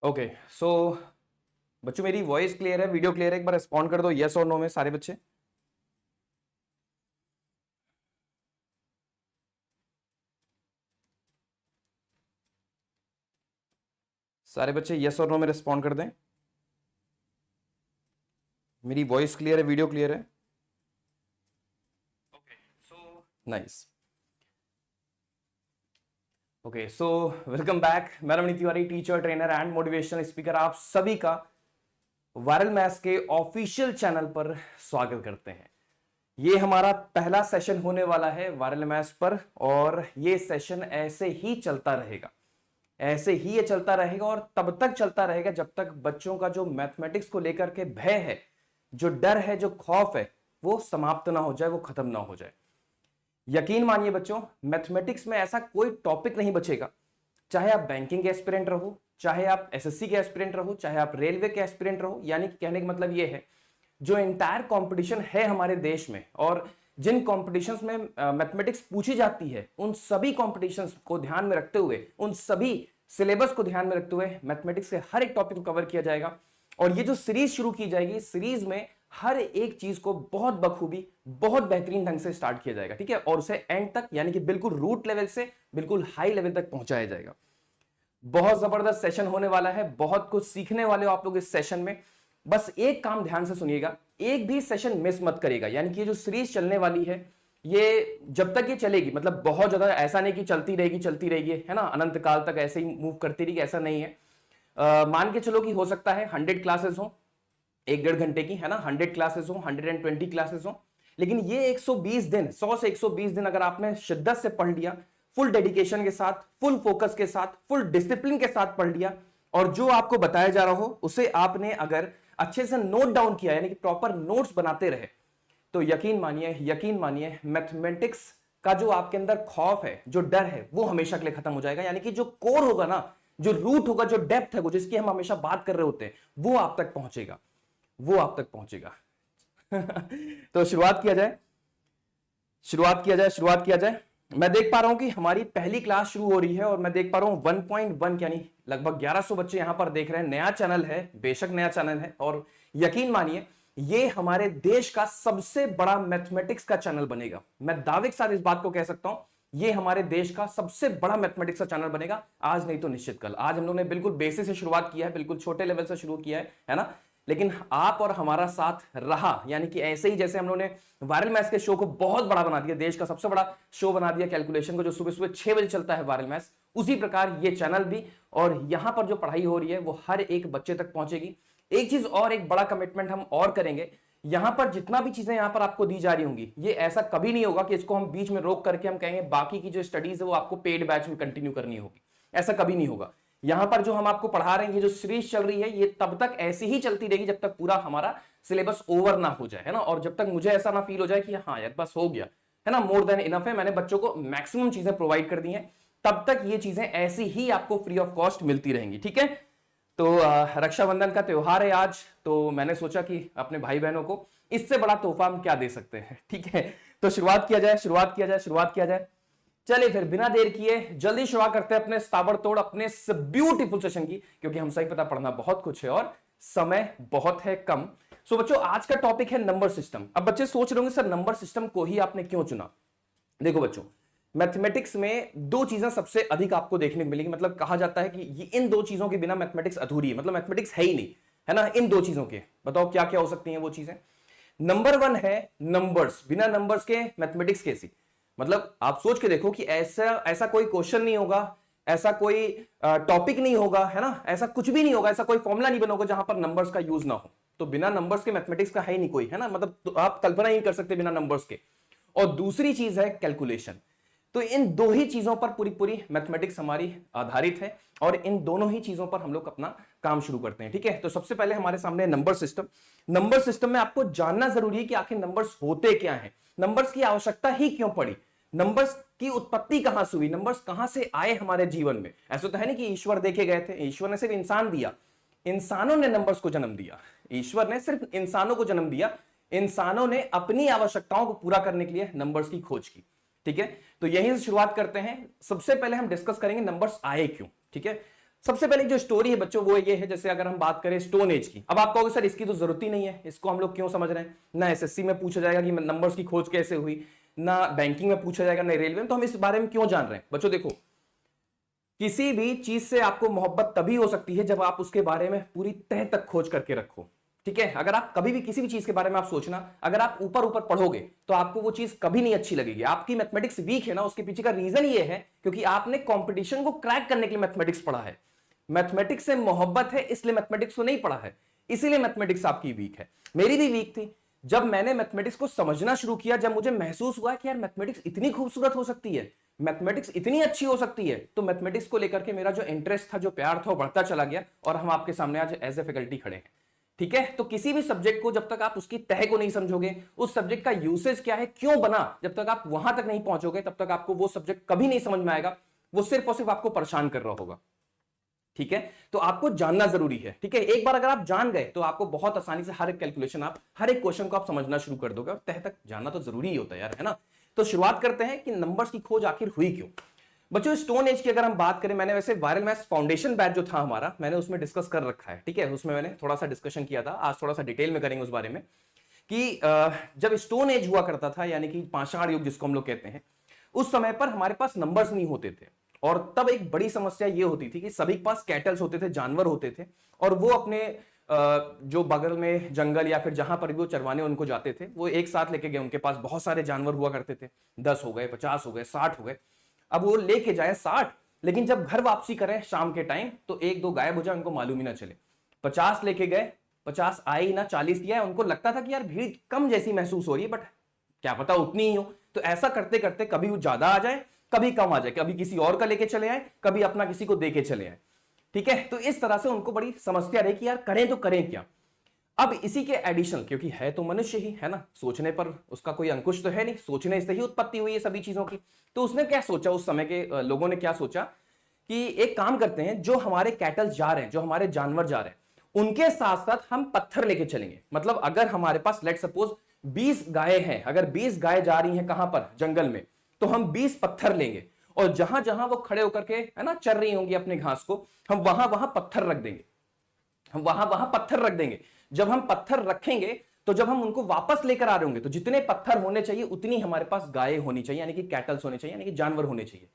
Okay so बच्चों मेरी voice clear है, वीडियो क्लियर है? एक बार रिस्पॉन्ड कर दो यस और नो में सारे बच्चे। सारे बच्चे यस और नो में रिस्पॉन्ड कर दें। मेरी वॉइस क्लियर है, वीडियो क्लियर है? Okay so nice. Okay so welcome back. मैं Ramnik Tiwari, teacher, trainer and motivational speaker, आप सभी का वायरल मैथ्स के ऑफिशियल चैनल पर स्वागत करते हैं। ये हमारा पहला सेशन होने वाला है वायरल मैथ्स पर, और ये सेशन ऐसे ही चलता रहेगा, ऐसे ही ये चलता रहेगा और तब तक चलता रहेगा जब तक बच्चों का जो मैथमेटिक्स को लेकर के भय है, जो डर है, जो खौफ है, वो समाप्त ना हो जाए, वो खत्म ना हो जाए। यकीन मानिए बच्चों, मैथमेटिक्स में ऐसा कोई टॉपिक नहीं बचेगा, चाहे आप बैंकिंग के एस्पिरेंट रहो, चाहे आप एसएससी के एस्पिरेंट रहो, चाहे आप रेलवे के एस्पिरेंट रहो। यानी कि कहने का मतलब ये है, जो एंटायर कंपटीशन है हमारे देश में और जिन कॉम्पिटिशन्स में मैथमेटिक्स पूछी जाती है, उन सभी कॉम्पिटिशन्स को ध्यान में रखते हुए, उन सभी सिलेबस को ध्यान में रखते हुए मैथमेटिक्स के हर एक टॉपिक को कवर किया जाएगा। और ये जो सीरीज शुरू की जाएगी, सीरीज में हर एक चीज को बहुत बखूबी, बहुत बेहतरीन ढंग से स्टार्ट किया जाएगा, ठीक है, और उसे एंड तक, यानी कि बिल्कुल रूट लेवल से बिल्कुल हाई लेवल तक पहुंचाया जाएगा। बहुत जबरदस्त सेशन होने वाला है, बहुत कुछ सीखने वाले हो आप लोग इस सेशन में। बस एक काम ध्यान से सुनिएगा, एक भी सेशन मिस मत करेगा। यानी कि ये जो सीरीज चलने वाली है, ये जब तक ये चलेगी, मतलब बहुत ज्यादा ऐसा नहीं कि चलती रहेगी है ना, अनंत काल तक ऐसे ही मूव करती रहेगी, ऐसा नहीं है। मान के चलो कि हो सकता है 100 क्लासेस हो, 1-1.5 घंटे की, है ना, 100 क्लासेस हो, 120 क्लासेस हो, लेकिन ये 120 दिन, 100 से 120 दिन अगर आपने शिद्दत से पढ़ लिया, फुल डेडिकेशन के साथ, फुल फोकस के साथ, फुल डिसिप्लिन के साथ पढ़ लिया, और जो आपको बताया जा रहा हो उसे आपने अगर अच्छे से नोट डाउन किया, यानी कि प्रॉपर नोट्स बनाते रहे, तो यकीन मानिए मैथमेटिक्स का जो आपके अंदर खौफ है, जो डर है, वो हमेशा के लिए खत्म हो जाएगा। यानी कि जो कोर होगा ना, जो रूट होगा, जो डेप्थ है, वो जिसकी हम हमेशा बात कर रहे होते हैं, वो आप तक पहुंचेगा, वो आप तक पहुंचेगा। तो शुरुआत किया जाए, शुरुआत किया जाए। मैं देख पा रहा हूं कि हमारी पहली क्लास शुरू हो रही है, और मैं देख पा रहा हूं 1.1 यानी लगभग 1100 बच्चे यहां पर देख रहे हैं। नया चैनल है, बेशक नया चैनल है, और यकीन मानिए ये हमारे देश का सबसे बड़ा मैथमेटिक्स का चैनल बनेगा। मैं दावे के साथ इस बात को कह सकता हूं, ये हमारे देश का सबसे बड़ा मैथमेटिक्स का चैनल बनेगा, आज नहीं तो निश्चित कल। आज हम लोगों ने बिल्कुल बेसिक से शुरुआत किया है, बिल्कुल छोटे लेवल से शुरू किया है ना, लेकिन आप और हमारा साथ रहा, यानी कि ऐसे ही जैसे हम लोगों ने वायरल मैथ्स के शो को बहुत बड़ा बना दिया, देश का सबसे बड़ा शो बना दिया कैलकुलेशन को, जो सुबह सुबह 6 बजे चलता है वायरल मैथ्स, उसी प्रकार ये चैनल भी, और यहां पर जो पढ़ाई हो रही है वो हर एक बच्चे तक पहुंचेगी। एक चीज और, एक बड़ा कमिटमेंट हम और करेंगे, यहां पर जितना भी चीजें यहां पर आपको दी जा रही होंगी, ये ऐसा कभी नहीं होगा कि इसको हम बीच में रोक करके हम कहेंगे बाकी की जो स्टडीज है वो आपको पेड बैच में कंटिन्यू करनी होगी, ऐसा कभी नहीं होगा। यहां पर जो हम आपको पढ़ा रहे हैं, ये जो सीरीज चल रही है, ये तब तक ऐसी ही चलती रहेगी जब तक पूरा हमारा सिलेबस ओवर ना हो जाए, है ना, और जब तक मुझे ऐसा ना फील हो जाए कि हाँ यार बस हो गया, है ना, मोर देन इनफ है, मैंने बच्चों को मैक्सिमम चीजें प्रोवाइड कर दी हैं, तब तक ये चीजें ऐसी ही आपको फ्री ऑफ कॉस्ट मिलती रहेंगी, ठीक है। तो रक्षाबंधन का त्योहार है आज, तो मैंने सोचा कि अपने भाई बहनों को इससे बड़ा तोहफा हम क्या दे सकते हैं, ठीक है। तो शुरुआत किया जाए। चलिए फिर बिना देर किए जल्दी शुरुआत करते हैं अपने ताबड़तोड़, अपने ब्यूटीफुल सेशन की, क्योंकि हम सही पता पढ़ना बहुत कुछ है और समय बहुत है कम। सो बच्चों, आज का टॉपिक है नंबर सिस्टम। अब बच्चे सोच रहे होंगे सर नंबर सिस्टम को ही आपने क्यों चुना। देखो बच्चों, मैथमेटिक्स में दो चीजें सबसे अधिक आपको देखने को मिलेगी, मतलब कहा जाता है कि ये इन दो चीजों के बिना मैथमेटिक्स अधूरी है, मतलब मैथमेटिक्स है ही नहीं, है ना। इन दो चीजों के बताओ क्या क्या हो सकती हैं वो चीजें। नंबर 1 है नंबर्स, बिना नंबर्स के मैथमेटिक्स कैसी। मतलब आप सोच के देखो कि ऐसा ऐसा कोई क्वेश्चन नहीं होगा, ऐसा कोई टॉपिक नहीं होगा, है ना, ऐसा कुछ भी नहीं होगा, ऐसा कोई फॉर्मूला नहीं बनोगा जहां पर नंबर्स का यूज ना हो। तो बिना नंबर्स के मैथमेटिक्स का है ही नहीं कोई, है ना, मतलब तो आप कल्पना ही नहीं कर सकते बिना नंबर्स के। और दूसरी चीज है कैलकुलेशन। तो इन दो ही चीजों पर पूरी पूरी मैथमेटिक्स हमारी आधारित है, और इन दोनों ही चीजों पर हम लोग अपना काम शुरू करते हैं, ठीक है। तो सबसे पहले हमारे सामने नंबर सिस्टम। नंबर सिस्टम में आपको जानना जरूरी है कि आखिर नंबर्स होते क्या हैं, नंबर्स की आवश्यकता ही क्यों पड़ी, नंबर्स की उत्पत्ति कहां से हुई, नंबर्स कहां से आए हमारे जीवन में। ऐसा तो है नहीं कि ईश्वर देखे गए थे, ईश्वर ने सिर्फ इंसान दिया, इंसानों ने नंबर्स को जन्म दिया। ईश्वर ने सिर्फ इंसानों को जन्म दिया, इंसानों ने अपनी आवश्यकताओं को पूरा करने के लिए नंबर्स की खोज की, ठीक है। तो यहीं से शुरुआत करते हैं। सबसे पहले हम डिस्कस करेंगे नंबर्स आए क्यों, ठीक है। सबसे पहले जो स्टोरी है बच्चों वो ये है, जैसे अगर हम बात करें स्टोन एज की, अब आप कहोगे सर इसकी तो जरूरत ही नहीं है, इसको हम लोग क्यों समझ रहे हैं, ना एसएससी में पूछा जाएगा कि नंबर्स की खोज कैसे हुई, ना बैंकिंग में पूछा जाएगा, ना रेलवे में, तो हम इस बारे में क्यों जान रहे हैं। बच्चों देखो, किसी भी चीज से आपको मोहब्बत तभी हो सकती है जब आप उसके बारे में पूरी तह तक खोज करके रखो, ठीक है। अगर आप कभी भी किसी भी चीज के बारे में आप सोचना, अगर आप ऊपर ऊपर पढ़ोगे तो आपको वो चीज कभी नहीं अच्छी लगेगी। आपकी मैथमेटिक्स वीक है ना, उसके पीछे का रीजन ये है क्योंकि आपने कंपटीशन को क्रैक करने के लिए मैथमेटिक्स पढ़ा है, मैथमेटिक्स से मोहब्बत है इसलिए मैथमेटिक्स को नहीं पढ़ा है, इसीलिए मैथमेटिक्स आपकी वीक है। मेरी भी वीक थी। जब मैंने मैथमेटिक्स को समझना शुरू किया, जब मुझे महसूस हुआ कि यार मैथमेटिक्स इतनी खूबसूरत हो सकती है, मैथमेटिक्स इतनी अच्छी हो सकती है, तो मैथमेटिक्स को लेकर के मेरा जो इंटरेस्ट था, जो प्यार था, वो बढ़ता चला गया और हम आपके सामने आज एज ए फैकल्टी खड़े हैं, ठीक है। तो किसी भी सब्जेक्ट को जब तक आप उसकी तह को नहीं समझोगे, उस सब्जेक्ट का यूसेज क्या है, क्यों बना, जब तक आप वहां तक नहीं पहुंचोगे तब तक आपको वो सब्जेक्ट कभी नहीं समझ में आएगा, वो सिर्फ और सिर्फ आपको परेशान कर रहा होगा, ठीक है। तो आपको जानना जरूरी है, ठीक है। एक बार अगर आप जान गए तो आपको बहुत आसानी से हर एक कैलकुलेशन, आप हर एक क्वेश्चन को आप समझना शुरू कर दोगे, और तह तक जानना तो जरूरी ही होता है यार, है ना। तो शुरुआत करते हैं कि नंबर्स की खोज आखिर हुई क्यों। बच्चों स्टोन एज की अगर हम बात करें, मैंने वैसे वायरल मैथ्स फाउंडेशन बैच जो था हमारा, मैंने उसमें डिस्कस कर रखा है, ठीक है। उसमें मैंने थोड़ा सा डिस्कशन किया था, आज थोड़ा सा डिटेल में करेंगे उस बारे में कि जब स्टोन एज हुआ करता था, यानी कि पाषाण युग जिसको हम लोग कहते हैं, उस समय पर हमारे पास नंबर्स नहीं होते थे, और तब एक बड़ी समस्या ये होती थी कि सभी के पास कैटल्स होते थे, जानवर होते थे, और वो अपने जो बगल में जंगल या फिर जहां पर भी वो चरवाने उनको जाते थे, वो एक साथ लेके गए, उनके पास बहुत सारे जानवर हुआ करते थे, 10 हो गए, 50 हो गए, 60 हो गए। अब वो लेके जाए 60, लेकिन जब घर वापसी करें शाम के टाइम तो एक दो गायब हो जाए, उनको मालूम ही ना चले। 50 लेके गए, 50 आए ही ना, 40 दिया, उनको लगता था कि यार भीड़ कम जैसी महसूस हो रही है, बट क्या पता उतनी ही हो। तो ऐसा करते करते कभी वो ज्यादा आ जाए, कभी कम आ जाए, कभी किसी और का लेके चले आए, कभी अपना किसी को देके चले आए, ठीक है। तो इस तरह से उनको बड़ी समस्या रही कि यार करें तो करें क्या। अब इसी के एडिशन, क्योंकि है तो मनुष्य ही, है ना, सोचने पर उसका कोई अंकुश तो है नहीं, सोचने से ही उत्पत्ति हुई है सभी चीजों की। तो उसने क्या सोचा, उस समय के लोगों ने क्या सोचा कि एक काम करते हैं, जो हमारे कैटल जा रहे हैं, जो हमारे जानवर जा रहे हैं, उनके साथ साथ हम पत्थर लेके चलेंगे। मतलब अगर हमारे पास लेट सपोज 20 गायें हैं, अगर 20 गायें जा रही हैं कहां पर, जंगल में, तो हम 20 पत्थर लेंगे, और जहां जहां वो खड़े होकर के, है ना, चर रही होंगी अपने घास को, हम वहां वहां पत्थर रख देंगे, हम वहां वहां पत्थर रख देंगे। जब हम पत्थर रखेंगे तो जब हम उनको वापस लेकर आ रहे होंगे, तो जितने पत्थर होने चाहिए उतनी हमारे पास गायें होनी चाहिए, यानी कि कैटल्स होने चाहिए, यानी कि जानवर होने चाहिए।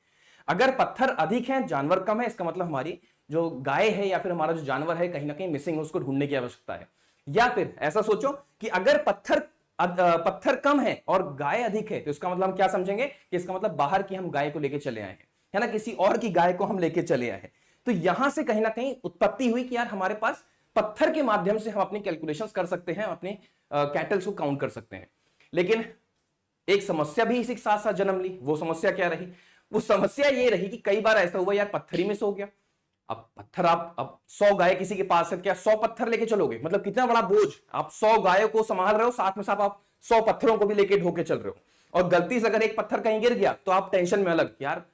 अगर पत्थर अधिक हैं, जानवर कम है, इसका मतलब हमारी जो गाय है या फिर हमारा जो जानवर है कहीं ना कहीं मिसिंग है, उसको ढूंढने की आवश्यकता है। या फिर ऐसा सोचो कि अगर पत्थर कम है और गाय अधिक है, तो इसका मतलब हम क्या समझेंगे कि इसका मतलब बाहर की हम गाय को लेके चले आए हैं, है ना, किसी और की गाय को हम लेके चले आए हैं। तो यहां से कहीं ना कहीं उत्पत्ति हुई कि यार हमारे पास पत्थर के माध्यम से हम अपनी कैलकुलेशंस कर सकते हैं, अपने कैटल्स को काउंट कर सकते हैं। लेकिन एक समस्या भी इसी के साथ साथ जन्म ली। वो समस्या क्या रही? वो समस्या ये रही कि कई बार ऐसा हुआ यार पत्थर ही मिस हो गया। अब पत्थर, आप अब 100 गाय किसी के पास है, क्या 100 पत्थर लेके चलोगे? मतलब कितना बड़ा बोझ। आप 100 गायों को संभाल रहे हो, साथ में साथ आप 100 पत्थरों को भी लेके ढोके चल रहे हो, और गलती से अगर एक पत्थर कहीं गिर गया तो आप टेंशन में अलग, यार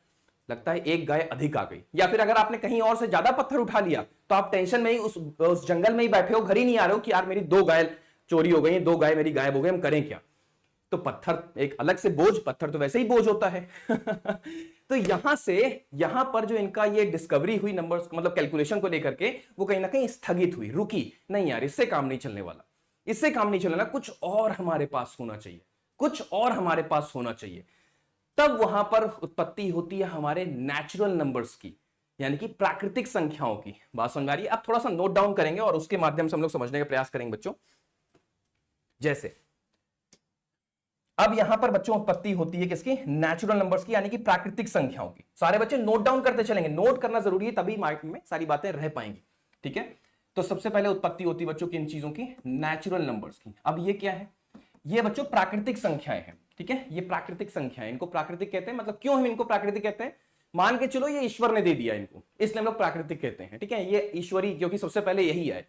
लगता है एक गाय अधिक आ गई। या फिर अगर आपने कहीं और से ज्यादा पत्थर उठा लिया तो आप टेंशन में ही उस जंगल में ही बैठे हो, घर ही नहीं आ रहे हो कि यार मेरी 2 गाय चोरी हो गई, 2 गाय मेरी गायब हो गई, हम करें क्या। तो पत्थर एक अलग से बोझ, पत्थर तो वैसे ही बोझ होता है। तो यहां से यहां पर जो इनका ये डिस्कवरी हुई नंबर्स, मतलब कैलकुलेशन को लेकर के, वो कहीं ना कहीं स्थगित हुई, रुकी नहीं यार, इससे काम नहीं चलने वाला, इससे काम नहीं चलना, कुछ और हमारे पास होना चाहिए, कुछ और हमारे पास होना चाहिए। तब वहां पर उत्पत्ति होती है हमारे नेचुरल नंबर्स की, यानी कि प्राकृतिक संख्याओं की। बात समझ आ रही है? आप थोड़ा सा नोट डाउन करेंगे और उसके माध्यम से हम लोग समझने का प्रयास करेंगे बच्चों। जैसे अब यहां पर बच्चों उत्पत्ति होती है किसकी? नेचुरल नंबर्स की, यानी कि प्राकृतिक संख्याओं की। सारे बच्चे नोट डाउन करते चलेंगे, नोट करना जरूरी है, तभी माइंड में सारी बातें रह पाएंगी, ठीक है। तो सबसे पहले उत्पत्ति होती है बच्चों की इन चीजों की, नेचुरल नंबर्स की। अब ये क्या है? ये बच्चों प्राकृतिक संख्याएं हैं, ठीक है। ये प्राकृतिक संख्याएं, इनको प्राकृतिक कहते हैं। मतलब क्यों हम इनको प्राकृतिक कहते हैं? मान के चलो ये ईश्वर ने दे दिया इनको, इसलिए हम लोग प्राकृतिक कहते हैं, ठीक है। ये ईश्वरी, क्योंकि सबसे पहले यही है।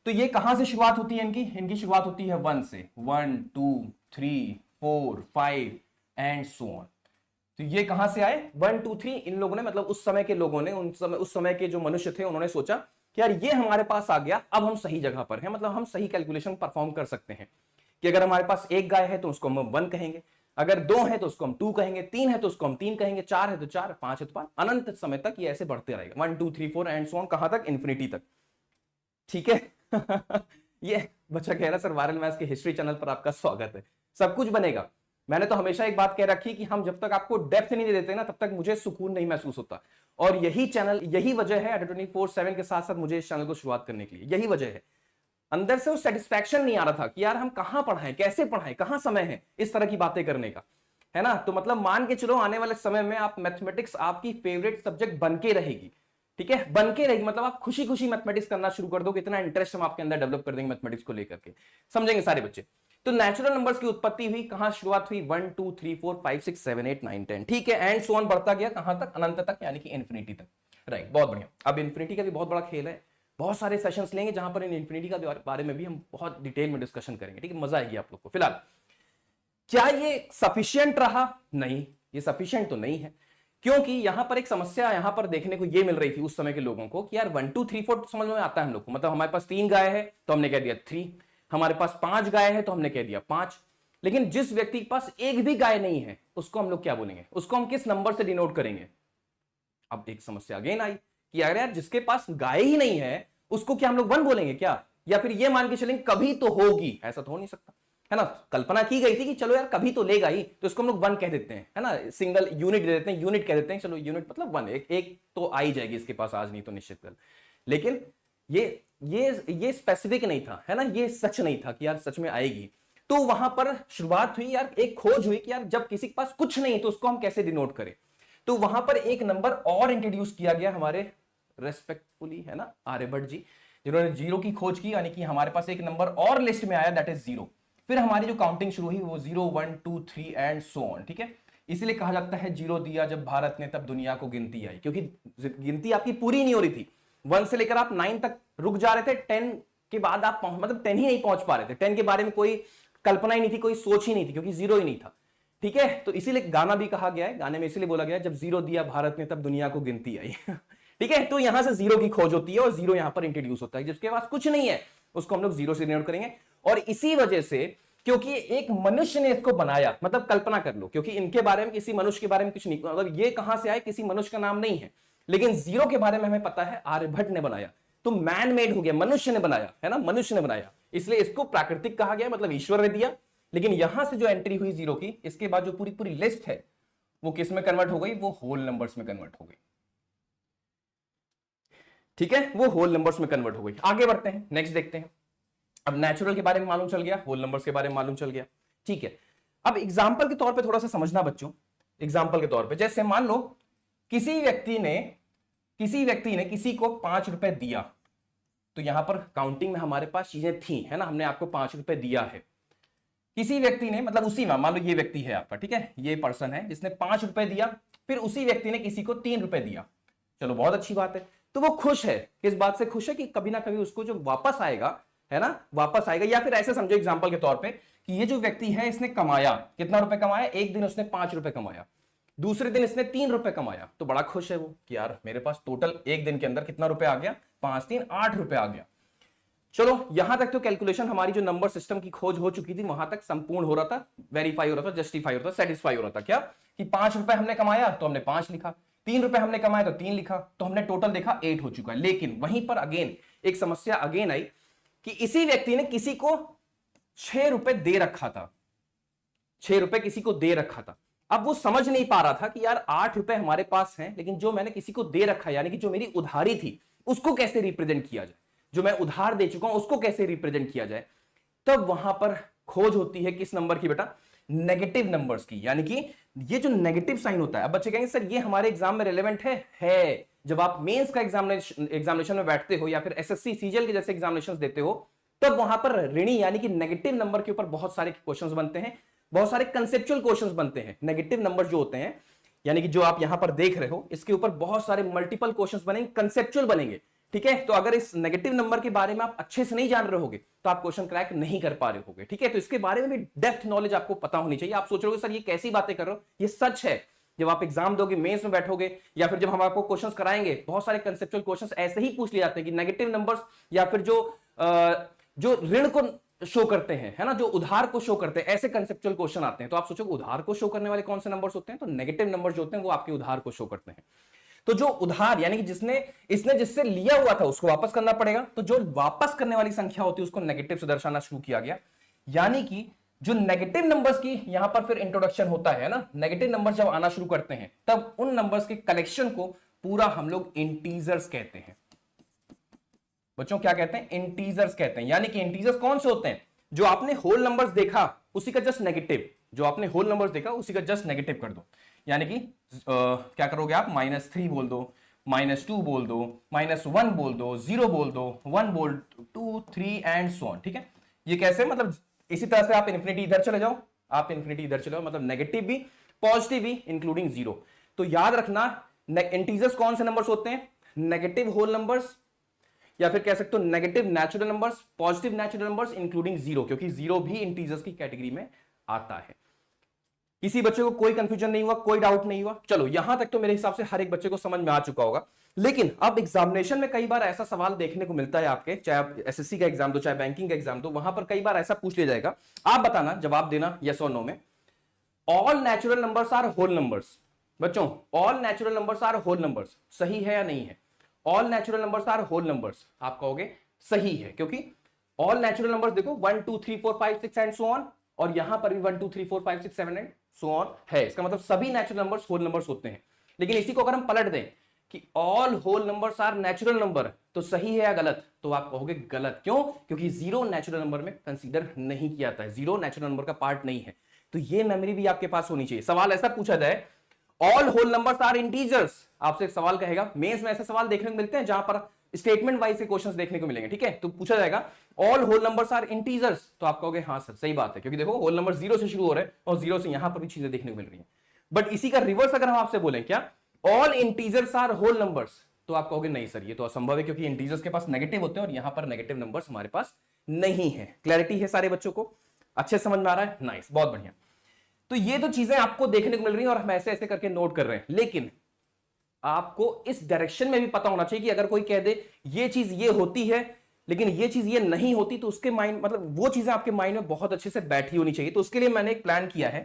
तो ये कहां से शुरुआत होती है इनकी शुरुआत होती है 1 से, 1 2 3 4 5 एंड सो ऑन। तो ये कहां से आए? 1 2 3। इन लोगों ने, मतलब उस समय के लोगों ने, उस समय के जो मनुष्य थे, उन्होंने सोचा कि यार ये हमारे पास आ गया, अब हम सही जगह पर हैं, मतलब हम सही कैलकुलेशन परफॉर्म कर सकते हैं। कि अगर हमारे पास एक गाय है तो उसको हम 1 कहेंगे, अगर 2 है तो उसको हम 2 कहेंगे, 3 है तो उसको हम 3 कहेंगे, 4 है तो 4, 5 है तो 5, अनंत समय तक ये ऐसे बढ़ते रहेगा, 1 2 3 4 एंड सो ऑन, कहां तक? इन्फिनिटी तक। ठीक है। ये बच्चा कह रहा सर वायरल मैथ्स के हिस्ट्री चैनल पर आपका स्वागत है, सब कुछ बनेगा। मैंने तो हमेशा एक बात कह रखी कि हम जब तक आपको डेप्थ नहीं दे देते ना, तब तक मुझे सुकून नहीं महसूस होता। और यही चैनल, यही वजह है 24/7 के साथ साथ मुझे इस चैनल को शुरुआत करने के लिए, यही वजह है। अंदर से वो सेटिस्फैक्शन नहीं आ रहा था कि यार हम कहां पढ़ाएं, कैसे पढ़ाएं, कहां समय है इस तरह की बातें करने का, है ना। तो मतलब मान के चलो आने वाले समय में आप मैथमेटिक्स आपकी फेवरेट सब्जेक्ट बन के रहेगी, ठीक है, बन के रहेगी। मतलब आप खुशी खुशी मैथमेटिक्स करना शुरू कर दो, इतना इंटरेस्ट हम आपके अंदर डेवलप कर देंगे मैथमेटिक्स को लेकर के, समझेंगे सारे बच्चे। तो नेचुरल नंबर्स की उत्पत्ति हुई, कहां शुरुआत हुई? 1 2 3 4 5 6 7 8 9 10, ठीक है, एंड सो ऑन बढ़ता गया, कहां तक? अनंत तक, यानी कि इन्फिनिटी तक। राइट, बहुत बढ़िया। अब इन्फिनिटी का भी बहुत बड़ा खेल है, बहुत सारे सेशंस लेंगे जहां पर इन इन्फिनिटी का बारे में भी हम बहुत डिटेल में डिस्कशन करेंगे, ठीक है, मजा आएगी आप लोग को। फिलहाल क्या ये सफिशिएंट रहा? नहीं, ये सफिशिएंट तो नहीं है, क्योंकि यहां पर एक समस्या यहां पर देखने को ये मिल रही थी उस समय के लोगों को कि यार 1 2 3 4 समझ में आता है हम लोग को, मतलब हमारे पास 3 गाय है तो हमने कह दिया 3, हमारे पास 5 गाय है तो हमने कह दिया 5। लेकिन जिस व्यक्ति के पास एक भी गाय नहीं है उसको हम लोग क्या बोलेंगे? उसको हम किस नंबर से डिनोट करेंगे? अब एक समस्या अगेन आई कि अगर यार जिसके पास गाय ही नहीं है उसको क्या हम लोग 1 बोलेंगे क्या? या फिर ये मान के चलेंगे कभी तो होगी, ऐसा तो हो नहीं सकता, है ना। कल्पना की गई थी कि चलो यार कभी तो लेगा ही, तो इसको हम लोग 1 कह देते हैं, है ना, सिंगल यूनिट दे देते हैं, यूनिट कह देते हैं, चलो यूनिट मतलब 1, एक तो आ ही जाएगी इसके पास, आज नहीं तो निश्चित कल। लेकिन ये स्पेसिफिक नहीं था, है ना, ये सच नहीं था कि यार सच में आएगी। तो वहां पर शुरुआत हुई यार, एक खोज हुई कि यार जब किसी के पास कुछ नहीं तो उसको हम कैसे डिनोट करें। तो वहां पर एक नंबर और इंट्रोड्यूस किया गया हमारे रेस्पेक्टफुली, है ना, आर्यभट्ट जी, जिन्होंने जीरो की खोज की, यानी कि हमारे पास एक नंबर और लिस्ट में आया, दैट इज 0। फिर हमारी जो काउंटिंग शुरू हुई वो 0 1 2 3 एंड सो ऑन, ठीक है। इसीलिए कहा जाता है 0 दिया जब भारत ने तब दुनिया को गिनती आई, क्योंकि गिनती आपकी पूरी नहीं हो रही थी। 1 से लेकर आप 9 तक रुक जा रहे थे, 10 के बाद आप मतलब 10 ही नहीं पहुंच पा रहे थे, 10 के बारे में कोई कल्पना ही नहीं थी, कोई सोच ही नहीं थी, क्योंकि 0 ही नहीं था, ठीक है। तो इसीलिए गाना भी कहा गया है, गाने में इसीलिए बोला गया है जब 0 दिया भारत ने तब दुनिया को गिनती आई। ठीक है, तो यहां से 0 की खोज होती है और 0 यहां पर इंट्रोड्यूस होता है। जिसके पास कुछ नहीं है उसको हम लोग 0 से डिनोट करेंगे। और इसी वजह से, क्योंकि एक मनुष्य ने इसको बनाया, मतलब कल्पना कर लो, क्योंकि इनके बारे में, किसी मनुष्य के बारे में कुछ नहीं, मतलब ये कहां से आए, किसी मनुष्य का नाम नहीं है, लेकिन 0 के बारे में हमें पता है आर्यभट्ट ने बनाया, तो मैन मेड हो गया, मनुष्य ने बनाया, है ना, मनुष्य ने बनाया, इसलिए इसको प्राकृतिक कहा गया, मतलब ईश्वर ने दिया। लेकिन यहां से जो एंट्री हुई 0 की, इसके बाद जो पूरी पूरी लिस्ट है वो किस में कन्वर्ट हो गई? वो होल नंबर्स में कन्वर्ट हो गई, ठीक है, वो होल नंबर्स में कन्वर्ट हो गई। आगे बढ़ते हैं, नेक्स्ट देखते हैं। अब नेचुरल के बारे में मालूम चल गया, होल नंबर्स के बारे में मालूम चल गया, ठीक है। अब एग्जाम्पल के तौर पे थोड़ा सा समझना बच्चों, एग्जाम्पल के तौर पे, जैसे मान लो किसी व्यक्ति ने किसी को 5 रुपए दिया, तो यहां पर काउंटिंग में हमारे पास चीजें थी, है ना, हमने आपको 5 रुपए दिया है। किसी व्यक्ति ने, मतलब उसी में, मान लो ये व्यक्ति है आपका, ठीक है, ये पर्सन है जिसने 5 रुपए दिया, फिर उसी व्यक्ति ने किसी को 3 रुपए दिया, चलो बहुत अच्छी बात है। तो वो खुश है, किस बात से खुश है? कि कभी ना कभी उसको जो वापस आएगा, है ना, वापस आएगा। या फिर ऐसे समझो एग्जांपल के तौर पे कि ये जो व्यक्ति है इसने कमाया, कितना रुपए कमाया? एक दिन उसने 5 रुपए कमाया, दूसरे दिन इसने 3 रुपए कमाया, तो बड़ा खुश है वो कि यार मेरे पास टोटल एक दिन के अंदर कितना रुपए आ गया? 5 3 8 रुपए आ गया। चलो यहां तक तो कैलकुलेशन, हमारी जो नंबर सिस्टम की खोज हो चुकी थी, वहां तक संपूर्ण हो रहा था, वेरीफाई हो रहा था, जस्टिफाई हो रहा था, सेटिस्फाई हो रहा था। क्या कि 5 रुपए हमने कमाया तो हमने 5 लिखा, 3 रुपए हमने कमाया तो 3 लिखा, तो हमने टोटल देखा 8 हो चुका है। लेकिन वहीं पर अगेन एक समस्या अगेन आई कि इसी व्यक्ति ने किसी को 6 रुपए दे रखा था, 6 रुपए किसी को दे रखा था। अब वो समझ नहीं पा रहा था कि यार 8 रुपए हमारे पास हैं, लेकिन जो मैंने किसी को दे रखा है, यानी कि जो मेरी उधारी थी, उसको कैसे रिप्रेजेंट किया जाए, जो मैं उधार दे चुका हूं उसको कैसे रिप्रेजेंट किया जाए। तब वहां पर खोज होती है किस नंबर की बेटा? नेगेटिव नंबर्स की। यानी कि ये जो नेगेटिव साइन होता है, अब बच्चे कहेंगे सर ये हमारे एग्जाम में रिलेवेंट है। जब आप मेंस का एग्जामिनेशन में बैठते हो या फिर एसएससी सीजीएल के जैसे एग्जामिनेशंस देते हो, तब वहां पर ऋणी यानी कि नेगेटिव नंबर के ऊपर बहुत सारे क्वेश्चंस बनते हैं, बहुत सारे कंसेप्चुअल क्वेश्चंस बनते हैं। नेगेटिव नंबर जो होते हैं, यानी कि जो आप यहां पर देख रहे हो, इसके ऊपर बहुत सारे मल्टीपल क्वेश्चंस बनेंगे, कंसेप्चुअल बनेंगे, ठीक है। तो अगर इस नेगेटिव नंबर के बारे में आप अच्छे से नहीं जान रहे होगे तो आप क्वेश्चन क्रैक नहीं कर पा रहे होगे, ठीक है। तो इसके बारे में भी डेप्थ नॉलेज आपको पता होनी चाहिए। आप सोच रहे हो सर ये कैसी बातें कर रहे हो, ये सच है। जब आप एग्जाम दोगे, मेंस में बैठोगे, या फिर जब हम आपको क्वेश्चंस कराएंगे, बहुत सारे कंसेप्चुअल क्वेश्चंस ऐसे ही पूछ लिए जाते हैं कि नेगेटिव नंबर्स या फिर जो ऋण को शो करते हैं, है ना, जो उधार को शो करते हैं, ऐसे कंसेप्चुअल क्वेश्चन आते हैं। तो आप सोचो उधार को शो करने वाले कौन से नंबर्स होते हैं, तो नेगेटिव नंबर जो होते हैं वो आपके उधार को शो करते हैं। तो जो उधार यानी कि इसने जिससे लिया हुआ था उसको वापस करना पड़ेगा, तो जो वापस करने वाली संख्या होती है उसको नेगेटिव से दर्शाना शुरू किया गया। यानी कि जो नेगेटिव नंबर्स की यहां पर फिर इंट्रोडक्शन होता है ना, नेगेटिव नंबर्स जब आना शुरू करते हैं तब उन नंबर्स के कलेक्शन को पूरा हम लोग इंटीजर्स कहते हैं। बच्चों क्या कहते हैं, इंटीजर्स कहते हैं। यानी कि इंटीजर्स कौन से होते हैं, जो आपने होल नंबर्स देखा उसी का जस्ट नेगेटिव, जो आपने होल नंबर्स देखा उसी का जस्ट नेगेटिव कर दो। यानी कि क्या करोगे आप, -3 बोल दो, -2 बोल दो, -1 बोल दो, 0 बोल दो, 1 बोल 2 3 एंड सो ऑन। ठीक है, ये कैसे, मतलब इसी तरह से आप इन्फिनिटी इधर चले जाओ, आप इन्फिनिटी इधर चले जाओ, मतलब नेगेटिव भी पॉजिटिव भी इंक्लूडिंग 0। तो याद रखना इंटीजर्स कौन से नंबर्स होते हैं, नेगेटिव होल नंबर्स, या फिर कह सकते हो negative natural numbers, positive natural numbers including 0, क्योंकि 0 भी इंटीजर्स की कैटेगरी में आता है। किसी बच्चे को कोई कंफ्यूजन नहीं हुआ, कोई डाउट नहीं हुआ? चलो यहां तक तो मेरे हिसाब से हर एक बच्चे को समझ में आ चुका होगा। लेकिन अब एग्जामिनेशन में कई बार ऐसा सवाल देखने को मिलता है आपके, चाहे आप एसएससी का एग्जाम दो चाहे बैंकिंग का एग्जाम दो, वहां पर कई बार ऐसा पूछ लिया जाएगा, आप बताना, जवाब देना यस और नो में, all natural numbers are whole numbers. बच्चों all natural numbers are whole numbers, सही है या नहीं है? All natural numbers are whole numbers, आप कहोगे सही है, क्योंकि ऑल नेचुरल नंबर्स देखो 1 2 3 4 5 6 एंड सो ऑन, और यहां पर भी 1 2 3 4 5 6 7 एंड सो ऑन है। इसका मतलब सभी नेचुरल नंबर्स होल नंबर्स होते हैं। लेकिन इसी को अगर हम पलट दें कि all whole numbers are natural number, तो सही है या गलत? तो आप कहोगे गलत। क्यों? क्योंकि 0 नेचुरल नंबर में कंसीडर नहीं किया जाता है, 0 नेचुरल नंबर का पार्ट नहीं है। तो ये मेमोरी भी आपके पास होनी चाहिए। सवाल ऐसा पूछा जाए all whole numbers are integers, आपसे एक सवाल कहेगा, मेंस में ऐसे सवाल देखने को मिलते हैं जहां पर स्टेटमेंट वाइज के क्वेश्चंस देखने को मिलेंगे। ठीक है, तो पूछा जाएगा all whole numbers are integers, तो आप कहोगे हाँ सर सही बात है, क्योंकि देखो होल नंबर 0 से शुरू हो रहे हैं और 0 से यहां पर भी चीजें देखने को मिल रही हैं। बट इसी का रिवर्स अगर हम आपसे बोलें क्या all integers are whole numbers, तो आप कहोगे नहीं सर ये तो असंभव है, क्योंकि इंटीजर्स के पास नेगेटिव होते हैं और यहां पर नेगेटिव नंबर्स हमारे पास नहीं है। क्लैरिटी है सारे बच्चों को? अच्छे समझ में आ रहा है? नाइस, बहुत बढ़िया। तो ये तो चीजें आपको देखने को मिल रही हैं और हम ऐसे ऐसे करके नोट कर रहे हैं, लेकिन आपको इस डायरेक्शन में भी पता होना चाहिए कि अगर कोई कह दे ये चीज ये होती है लेकिन ये चीज ये नहीं होती, तो उसके माइंड मतलब वो चीजें आपके माइंड में बहुत अच्छे से बैठी होनी चाहिए। तो उसके लिए मैंने एक प्लान किया है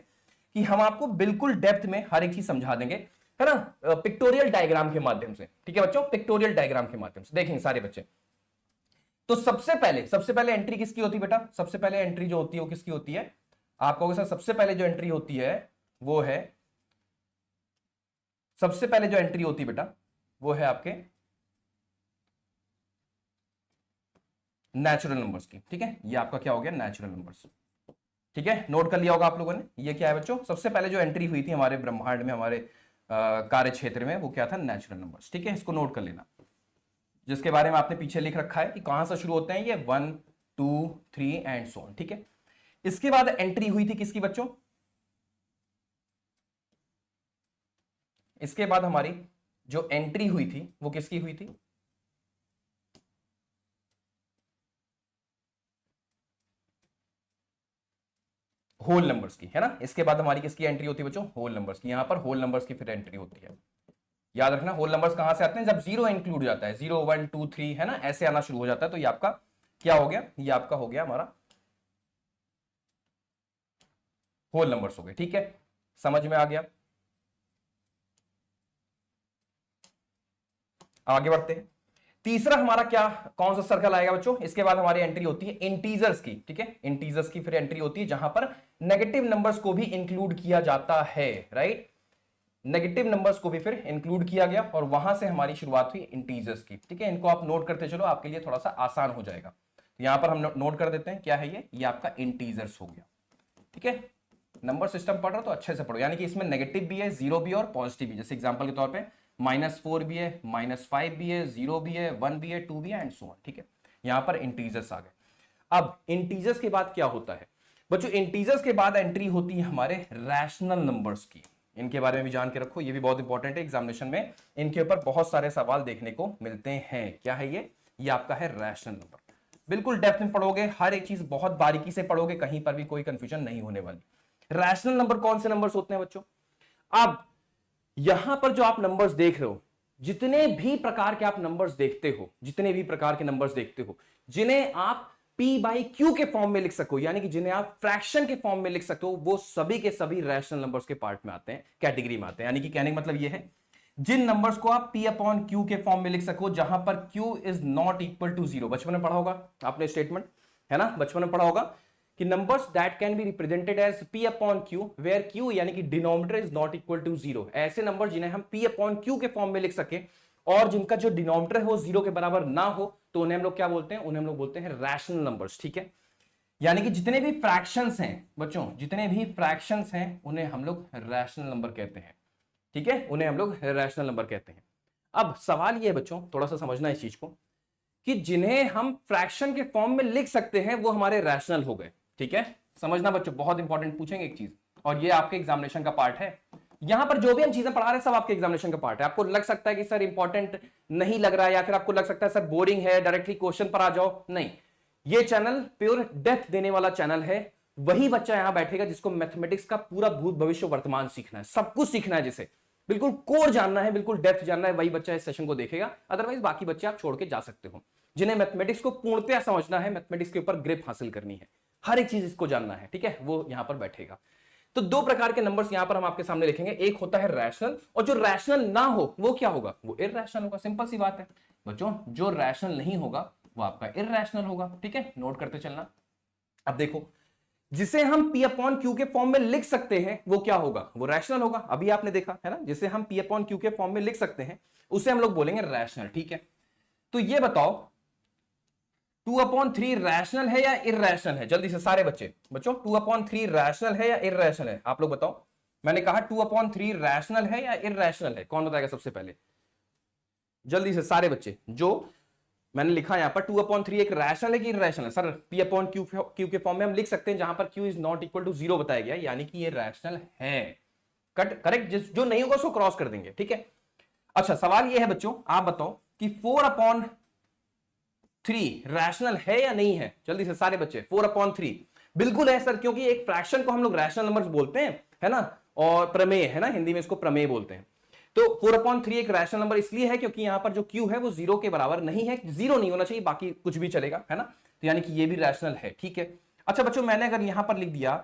कि हम आपको बिल्कुल डेप्थ में हर एक चीज समझा देंगे, है ना, पिक्टोरियल डायग्राम के माध्यम से। ठीक है बच्चों, पिक्टोरियल डायग्राम के माध्यम से देखेंगे सारे बच्चे। तो सबसे पहले एंट्री किसकी होती है बेटा? सबसे पहले एंट्री जो होती है वो किसकी होती है? आप कहोगे सर सबसे पहले जो एंट्री होती है वो है, सबसे पहले जो एंट्री होती है बेटा वो है आपके नेचुरल नंबर्स की। ठीक है, ये आपका क्या हो गया? Natural numbers. ठीक है, नोट कर लिया होगा आप लोगों ने। ये क्या है बच्चों? सबसे पहले जो एंट्री हुई थी हमारे ब्रह्मांड में, हमारे कार्य क्षेत्र में, वो क्या था? Natural numbers. ठीक है, इसको नोट कर लेना, जिसके बारे में आपने पीछे लिख रखा है कि कहां से शुरू होते हैं ये 1 2 3 एंड सो ऑन। ठीक है, इसके बाद एंट्री हुई थी किसकी बच्चों? इसके बाद हमारी जो एंट्री हुई थी वो किसकी हुई थी? होल नंबर्स की, है ना। इसके बाद हमारी किसकी एंट्री होती है बच्चों? होल नंबर्स की। यहां पर होल नंबर्स की फिर एंट्री होती है। याद रखना होल नंबर्स कहां से आते हैं? जब 0 इंक्लूड हो जाता है, 0 1 2 3, है ना, ऐसे आना शुरू हो जाता है। तो ये आपका क्या हो गया? ये आपका हो गया हमारा होल नंबर्स हो गए। ठीक है, समझ में आ गया? आगे बढ़ते हैं। तीसरा हमारा क्या, कौन सा सर्कल आएगा बच्चों? इसके बाद हमारी एंट्री होती है इंटीजर्स की। ठीक है, इंटीजर्स की फिर एंट्री होती है जहां पर नेगेटिव नंबर्स को भी इंक्लूड किया जाता है, राइट। नेगेटिव नंबर्स को भी फिर इंक्लूड किया गया और वहां से हमारी शुरुआत हुई इंटीजर्स की। ठीक है, इनको आप नोट करते चलो, आपके लिए थोड़ा सा आसान हो जाएगा। तो यहां पर हम नोट कर देते हैं, क्या है ये आपका इंटीजर्स हो गया। ठीक है, नंबर सिस्टम पढ़ रहे हो तो अच्छे से पढ़ो, यानी कि इसमें नेगेटिव भी है, 0 भी और पॉजिटिव भी। जैसे एग्जांपल के तौर पे -4 भी है, -5 भी है, 0 भी है, 1 भी है, 2 भी है एंड सो ऑन। ठीक है, यहां पर इंटीजर्स आ गए। अब इंटीजर्स के बाद क्या होता है बच्चों? इंटीजर्स के बाद एंट्री होती है हमारे रैशनल नंबर्स की। इनके बारे में भी जान के रखो, ये भी बहुत इंपॉर्टेंट है एग्जामिनेशन में, इनके ऊपर बहुत सारे सवाल देखने को मिलते हैं। क्या है ये आपका है रैशनल नंबर। बिल्कुल डेप्थ में पढ़ोगे, हर एक चीज बहुत बारीकी से पढ़ोगे, कहीं पर भी कोई कंफ्यूजन नहीं होने वाली। रैशनल नंबर कौन से नंबर्स होते हैं बच्चों? अब यहां पर जो आप नंबर्स देख रहे हो, जितने भी प्रकार के आप नंबर्स देखते हो, जितने भी प्रकार के नंबर्स देखते हो, जिन्हें आप P बाई Q के फॉर्म में लिख सको, यानी कि जिन्हें आप फ्रैक्शन के फॉर्म में लिख सकते हो, वो सभी के सभी रैशनल नंबर्स के पार्ट में आते हैं, कैटेगरी में आते हैं। यानी कि कहने का मतलब ये है, जिन नंबर्स को आप P अपॉन Q के फॉर्म में लिख सको, जहां पर Q is not equal to 0। बचपन में पढ़ा होगा आपने स्टेटमेंट, है ना, बचपन में पढ़ा होगा कि numbers that can be represented as P upon Q where Q यानी कि denominator is not equal to 0। ऐसे नंबर जिन्हें हम P अपॉन Q के फॉर्म में लिख सके और जिनका जो डिनोमिनेटर है वो 0 के बराबर ना हो, तो उन्हें हम लोग क्या बोलते हैं? उन्हें हम लोग बोलते हैं रैशनल नंबर्स। ठीक है, यानी कि जितने भी फ्रैक्शंस हैं बच्चों, जितने भी फ्रैक्शंस हैं उन्हें हम लोग रैशनल नंबर कहते हैं। ठीक है, उन्हें हम लोग रैशनल नंबर कहते हैं। अब सवाल ये है बच्चों, थोड़ा सा समझना इस चीज को, कि जिन्हें हम फ्रैक्शन के फॉर्म में लिख सकते हैं वो हमारे रैशनल हो गए। ठीक है, समझना बच्चों, बहुत इंपॉर्टेंट पूछेंगे एक चीज, और ये आपके एग्जामिनेशन का पार्ट है। यहां पर जो भी हम चीजें पढ़ा रहे हैं सब आपके एग्जामिनेशन का पार्ट है। आपको लग सकता है कि सर इंपॉर्टेंट नहीं लग रहा है, या फिर आपको लग सकता है सर बोरिंग है, डायरेक्टली क्वेश्चन पर आ जाओ, नहीं, ये चैनल प्योर डेप्थ देने वाला चैनल है। वही बच्चा यहां बैठेगा जिसको मैथमेटिक्स का पूरा भूत भविष्य वर्तमान सीखना है, सब कुछ सीखना है, जिसे बिल्कुल कोर जानना है, बिल्कुल डेप्थ जानना है, वही बच्चा इस सेशन को देखेगा। अदरवाइज बाकी बच्चे आप छोड़ के जा सकते हो। जिन्हें मैथमेटिक्स को पूर्णतया समझना है, मैथमेटिक्स के ऊपर ग्रिप हासिल करनी है, हर एक चीज इसको जानना है, ठीक है, वो यहां पर बैठेगा। तो दो प्रकार के नंबर्स यहां पर हम आपके सामने लिखेंगे, एक होता है रैशनल, और जो रैशनल ना हो वो क्या होगा? वो इररैशनल होगा। सिंपल सी बात है बच्चों, जो रैशनल नहीं होगा वो आपका इररैशनल होगा। ठीक है, नोट करते चलना। अब देखो, जिसे हम P अपॉन Q के फॉर्म में लिख सकते हैं वो क्या होगा? वो रैशनल होगा। अभी आपने देखा है ना, जिसे हम P अपॉन Q के फॉर्म में लिख सकते हैं उसे हम लोग बोलेंगे रैशनल। ठीक है, तो ये बताओ 2 अपॉन 3 रैशनल है या इररैशनल है? जल्दी से सारे बच्चे, बच्चों 2 अपॉन 3 रैशनल है या इररैशनल है? आप लोग बताओ। मैंने कहा 2 अपॉन 3 रैशनल है या इररैशनल है? कौन बताएगा सबसे पहले? जल्दी से सारे बच्चे। जो मैंने लिखा यहां पर 2 अपॉन 3 एक रैशनल है कि इररैशनल है? सर P अपॉन Q के फॉर्म में हम लिख सकते हैं जहां पर Q is not equal to 0 बताया गया, यानी कि ये रैशनल है। करेक्ट, जो नहीं होगा उसको क्रॉस कर देंगे। ठीक है, अच्छा सवाल ये है बच्चों, आप बताओ कि 4 अपॉन 3 रैशनल है या नहीं है? जल्दी से सारे बच्चे। 4 अपॉन 3 बिल्कुल है सर, क्योंकि एक फ्रैक्शन को हम लोग रैशनल नंबर्स बोलते हैं, है ना, और प्रमेय, है ना, हिंदी में इसको प्रमेय बोलते हैं। तो 4 अपॉन 3 एक रैशनल नंबर इसलिए है क्योंकि यहां पर जो Q है वो 0 के बराबर नहीं है, 0 नहीं होना चाहिए, बाकी कुछ भी चलेगा, है ना, तो यानी कि ये भी रैशनल है। ठीक है, अच्छा बच्चों, मैंने अगर यहां पर लिख दिया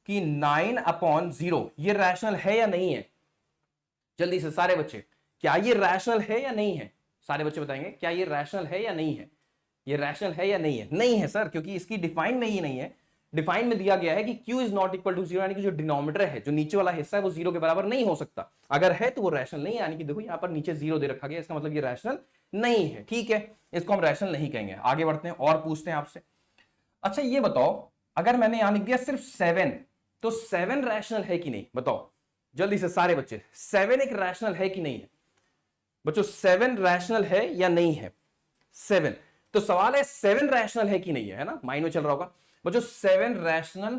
कि 9 अपॉन 0 ये रैशनल है या नहीं है? जल्दी से सारे बच्चे, क्या ये रैशनल है या नहीं है? सारे बच्चे बताएंगे, क्या ये रैशनल है या नहीं है? ये रैशनल है या नहीं है? नहीं है सर, क्योंकि इसकी डिफाइन में ही नहीं है। डिफाइन में दिया गया है कि Q is not equal to 0, यानी कि जो डिनोमिनेटर है, जो नीचे वाला हिस्सा है, वो 0 के बराबर नहीं हो सकता। अगर है तो वो रैशनल नहीं है, यानी कि देखो यहां पर नीचे 0 दे रखा गया, इसका मतलब ये रैशनल नहीं है। ठीक है, इसको हम रैशनल नहीं कहेंगे। आगे बढ़ते हैं और पूछते हैं आपसे। अच्छा ये बताओ, अगर मैंने यहां लिख दिया सिर्फ 7, तो 7 रैशनल है कि नहीं? बताओ जल्दी से सारे बच्चे, 7 एक रैशनल है कि नहीं है? बच्चों 7 रैशनल है या नहीं है? 7, तो सवाल है 7 रैशनल है कि नहीं है ना, माइंड में चल रहा होगा बच्चों। 7 रैशनल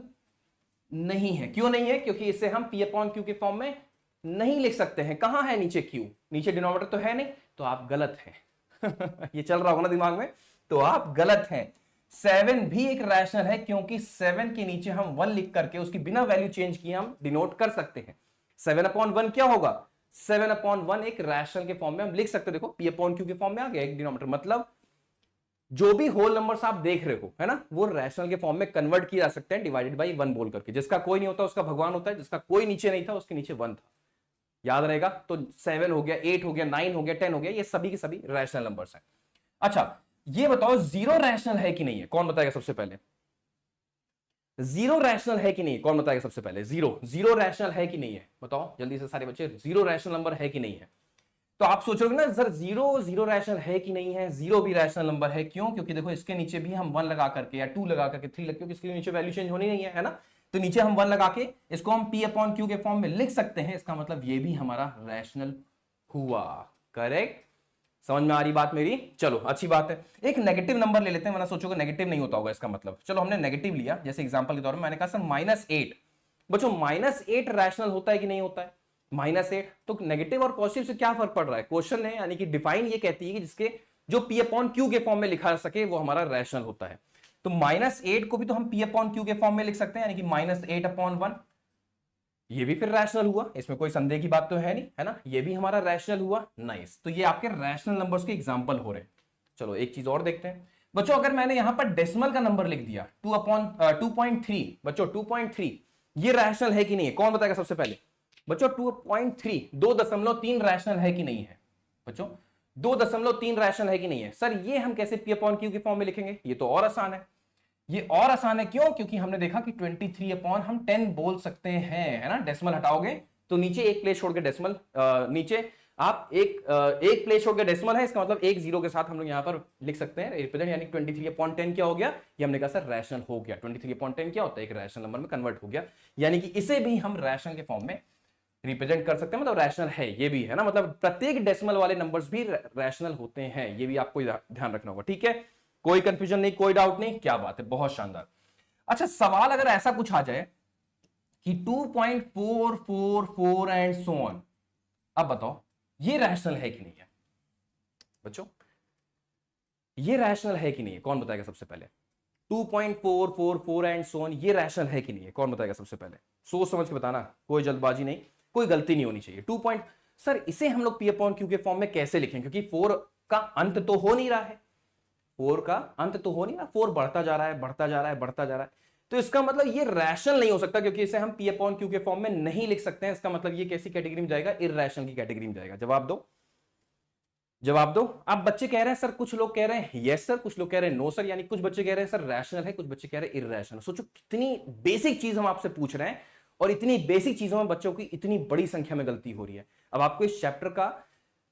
नहीं है। क्यों नहीं है? क्योंकि इसे हम P अपॉन Q के फॉर्म में नहीं लिख सकते हैं। कहां है नीचे Q? नीचे डिनोमिनेटर तो है नहीं, तो आप गलत हैं। ये चल रहा होगा ना दिमाग में, तो आप गलत हैं। 7 भी एक रैशनल है, क्योंकि 7 के नीचे हम 1 लिख करके उसकी बिना वैल्यू चेंज किए हम डिनोट कर सकते हैं। 7 अपॉन 1 क्या होगा? 7 अपॉन 1 एक रैशनल के फॉर्म में हम लिख सकते हैं। देखो P अपॉन Q के फॉर्म में आ गया एक डिनोमिनेटर, मतलब जो भी होल नंबर्स आप देख रहे हो, है ना, वो रैशनल के फॉर्म में कन्वर्ट किए जा सकते हैं डिवाइडेड बाय 1 बोल करके। जिसका कोई नहीं होता उसका भगवान होता है, जिसका कोई नीचे नहीं था उसके नीचे 1 था। याद रहेगा? तो 7 हो गया, 8 हो गया, 9 हो गया, 10 हो गया, ये सभी के सभी रैशनल नंबर्स हैं। अच्छा ये बताओ 0 रैशनल है कि नहीं है? कौन बताएगा सबसे पहले? 0 रैशनल है कि नहीं? कौन बताएगा सबसे पहले? 0 रैशनल है कि नहीं है? बताओ जल्दी से सारे बच्चे, 0 रैशनल नंबर है कि नहीं है? तो आप सोचोगे ना सर 0 रैशनल है कि नहीं है? 0 भी रैशनल नंबर है। क्यों? क्योंकि देखो इसके नीचे भी हम 1 लगा करके या 2 लगा करके 3 लगा, क्योंकि इसके नीचे वैल्यू चेंज होनी नहीं है ना, तो नीचे हम 1 लगा के इसको हम P अपॉन Q के फॉर्म में लिख सकते हैं। इसका मतलब ये भी हमारा रैशनल हुआ। करेक्ट, समझ में आ रही बात मेरी? चलो अच्छी बात है। एक नेगेटिव नंबर ले लेते हैं, वरना सोचोगे नेगेटिव नहीं होता होगा इसका मतलब। चलो हमने नेगेटिव लिया, जैसे एग्जांपल के तौर पर मैंने कहा सर -8। बच्चों -8 रैशनल होता है कि नहीं होता है? -8, तो नेगेटिव और पॉजिटिव से क्या फर्क पड़ रहा है? क्वेश्चन है, यानी कि डिफाइन ये कहती है कि जिसके जो P अपॉन Q के फॉर्म में लिखा जा सके वो हमारा रैशनल होता है। तो -8 को भी तो हम P अपॉन Q के फॉर्म में लिख सकते हैं, यानी कि -8 अपॉन 1। ये भी फिर रैशनल हुआ, इसमें कोई संदेह की बात तो है नहीं, है ना, ये भी हमारा रैशनल हुआ। नाइस, तो ये आपके रैशनल नंबर्स के एग्जांपल हो रहे हैं। चलो एक चीज और देखते हैं बच्चों अगर मैंने यहां पर डेसिमल का नंबर लिख दिया 2/2.3, बच्चों 2.3, ये रैशनल है कि नहीं है? कौन बताएगा सबसे पहले? बच्चों 2.3 2.3 रैशनल है कि नहीं है? बच्चों 2.3 रैशनल है कि नहीं है? सर ये हम कैसे P अपॉन Q की फॉर्म में लिखेंगे? ये तो और आसान है। ये और आसान है क्यों? क्योंकि हमने देखा कि 23 अपॉन हम 10 बोल सकते हैं, है ना? डेसिमल हटाओगे तो नीचे एक प्लेस छोड़ के डेसिमल, नीचे आप एक प्लेस छोड़ के डेसिमल है, इसका मतलब एक जीरो के साथ हम लोग यहां पर लिख सकते हैं रिप्रेजेंट, यानी 23/10 क्या हो गया? ये हमने कहा सर रैशनल हो गया। 23/10 क्या होता है? एक रैशनल नंबर में कन्वर्ट हो गया, यानी कि इसे भी हम रैशनल के फॉर्म में रिप्रेजेंट कर सकते हैं, मतलब रैशनल है ये भी, है ना? मतलब प्रत्येक डेसिमल वाले नंबर्स भी रैशनल होते हैं, ये भी आपको ध्यान रखना होगा, ठीक है? कोई कंफ्यूजन नहीं, कोई डाउट नहीं, क्या बात है, बहुत शानदार। अच्छा सवाल अगर ऐसा कुछ आ जाए कि 2.444 एंड सो ऑन, अब बताओ ये रैशनल है कि नहीं है? बच्चों ये रैशनल है कि नहीं है? कौन बताएगा सबसे पहले? 2.444 एंड सो ऑन, ये रैशनल है कि नहीं है? कौन बताएगा सबसे पहले? सोच समझ के बताना, कोई जल्दबाजी नहीं, कोई गलती नहीं होनी चाहिए। 2. सर इसे हम लोग P अपॉन Q के फॉर्म में कैसे लिखें? क्योंकि 4 का अंत तो हो नहीं रहा है, 4 का अंत तो हो नहीं रहा, 4 बढ़ता जा रहा है, बढ़ता जा रहा है, बढ़ता जा रहा है, तो इसका मतलब ये रैशनल नहीं हो सकता, क्योंकि इसे हम P अपॉन Q के फॉर्म में नहीं लिख सकते हैं। इसका मतलब ये कैसी कैटेगरी में जाएगा? इररैशनल की कैटेगरी में जाएगा। जवाब दो, जवाब दो। अब बच्चे कह रहे हैं सर, कुछ लोग कह रहे हैं यस सर, कुछ लोग कह रहे हैं नो सर, यानी कुछ बच्चे कह रहे हैं सर रैशनल है, कुछ बच्चे कह रहे हैं इररैशनल। सोचो कितनी बेसिक चीज हम आपसे पूछ रहे हैं और इतनी बेसिक चीजों में बच्चों की इतनी बड़ी संख्या में गलती हो रही है। अब आपको इस चैप्टर का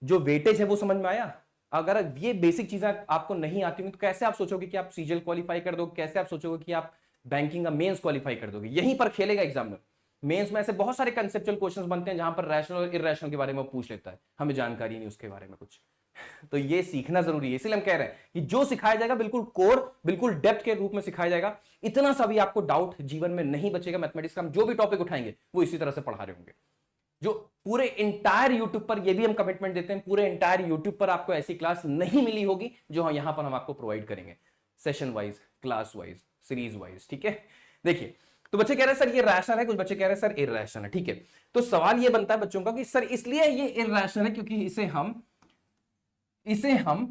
जो वेटेज है वो समझ में आया? अगर ये बेसिक चीजें आपको नहीं आती होंगी तो कैसे आप सोचोगे कि आप सीजीएल क्वालिफाई कर दोगे? कैसे आप सोचोगे कि आप बैंकिंग का मेंस क्वालिफाई कर दोगे? यहीं पर खेलेगा एग्जामिनर। मेंस में ऐसे बहुत सारे कंसेप्चुअल क्वेश्चंस बनते हैं जहां पर रैशनल और इररैशनल के बारे में पूछ लेता है, हमें जानकारी नहीं उसके बारे में कुछ। तो ये सीखना जरूरी है, इसलिए हम कह रहे हैं कि जो सिखाया जाएगा बिल्कुल कोर, बिल्कुल डेप्थ के रूप में सिखाया जाएगा। इतना सा भी आपको डाउट जीवन में नहीं बचेगा। मैथमेटिक्स का हम जो भी टॉपिक उठाएंगे वो इसी तरह से पढ़ा रहे होंगे। जो पूरे इंटायर यूट्यूब पर, ये भी हम कमिटमेंट देते हैं, पूरे इंटायर यूट्यूब पर आपको ऐसी क्लास नहीं मिली होगी जो यहां पर हम आपको प्रोवाइड करेंगे, session wise, class wise, series wise, ठीक है? देखिए, तो बच्चे कह रहे हैं सर ये रैशनल है, कुछ बच्चे कह रहे हैं सर इररैशनल है, ठीक है? तो सवाल ये बनता है बच्चों का कि सर इसलिए ये इररैशनल है क्योंकि इसे हम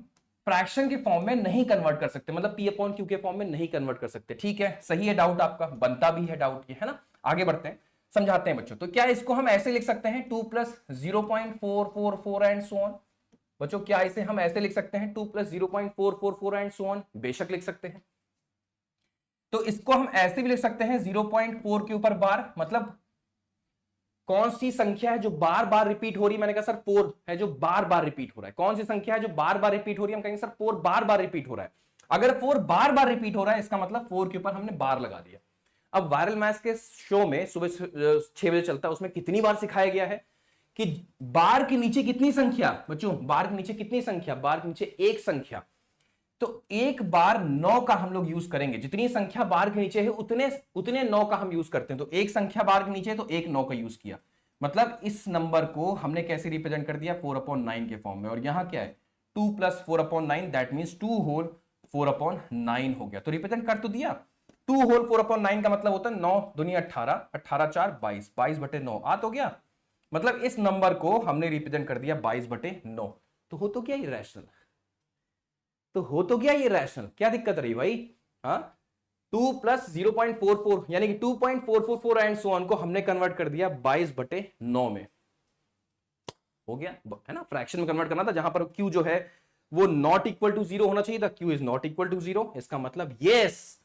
फ्रैक्शन के फॉर्म में नहीं कन्वर्ट कर सकते, मतलब P अपॉन Q के फॉर्म में नहीं कन्वर्ट कर सकते, ठीक है? सही है डाउट आपका, बनता भी है डाउट ये, है ना? आगे बढ़ते हैं, समझाते हैं बच्चों। तो क्या इसको हम ऐसे लिख सकते हैं 2 + 0.444 एंड सो ऑन? बच्चों क्या इसे हम ऐसे लिख सकते हैं 2 + 0.444 एंड सो ऑन? बेशक लिख सकते हैं। तो इसको हम ऐसे भी लिख सकते हैं 0.4 के ऊपर बार, मतलब कौन सी संख्या है जो बार बार रिपीट हो रही है? मैंने कहा सर 4 है जो बार बार रिपीट हो रहा है। कौन सी संख्या है जो बार बार रिपीट हो रही है? हम कहेंगे सर 4 बार बार रिपीट हो रहा है। अगर 4 बार बार रिपीट हो रहा है इसका मतलब 4 के ऊपर हमने बार लगा दिया। अब वायरल मैथ्स के शो में सुबह 6 बजे चलता है, उसमें कितनी बार सिखाया गया है कि बार के नीचे कितनी संख्या? बच्चों बार के नीचे कितनी संख्या? बार के नीचे एक संख्या। तो एक बार 9 का हम लोग यूज करेंगे, जितनी संख्या बार के नीचे है उतने 9 का हम यूज करते हैं। तो एक संख्या बार के नीचे है तो एक 9 का यूज किया, मतलब इस नंबर को हमने कैसे रिप्रेजेंट कर दिया? 4/9 के फॉर्म में। और यहां क्या है? 2 + 4/9, दैट मींस 2 होल 4/9 हो गया। तो रिप्रेजेंट कर तो दिया। 2 होल 4/9 का मतलब होता है 9 दूनी 18, 18 4 22, 22/9 आत हो गया। मतलब इस नंबर को हमने रिप्रेजेंट कर दिया 22/9। तो हो तो क्या ये रैशनल? तो हो तो गया ये रैशनल, क्या दिक्कत रही भाई? हाँ, 2 + 0.44 यानी कि 2.444 एंड सो ऑन को हमने कन्वर्ट कर दिया 22/9 में। हो गया, है ना? फ्रैक्शन में कन्वर्ट करना था जहां पर Q जो है वो नॉट इक्वल टू 0 होना चाहिए था, Q is not equal to 0। इसका मतलब यस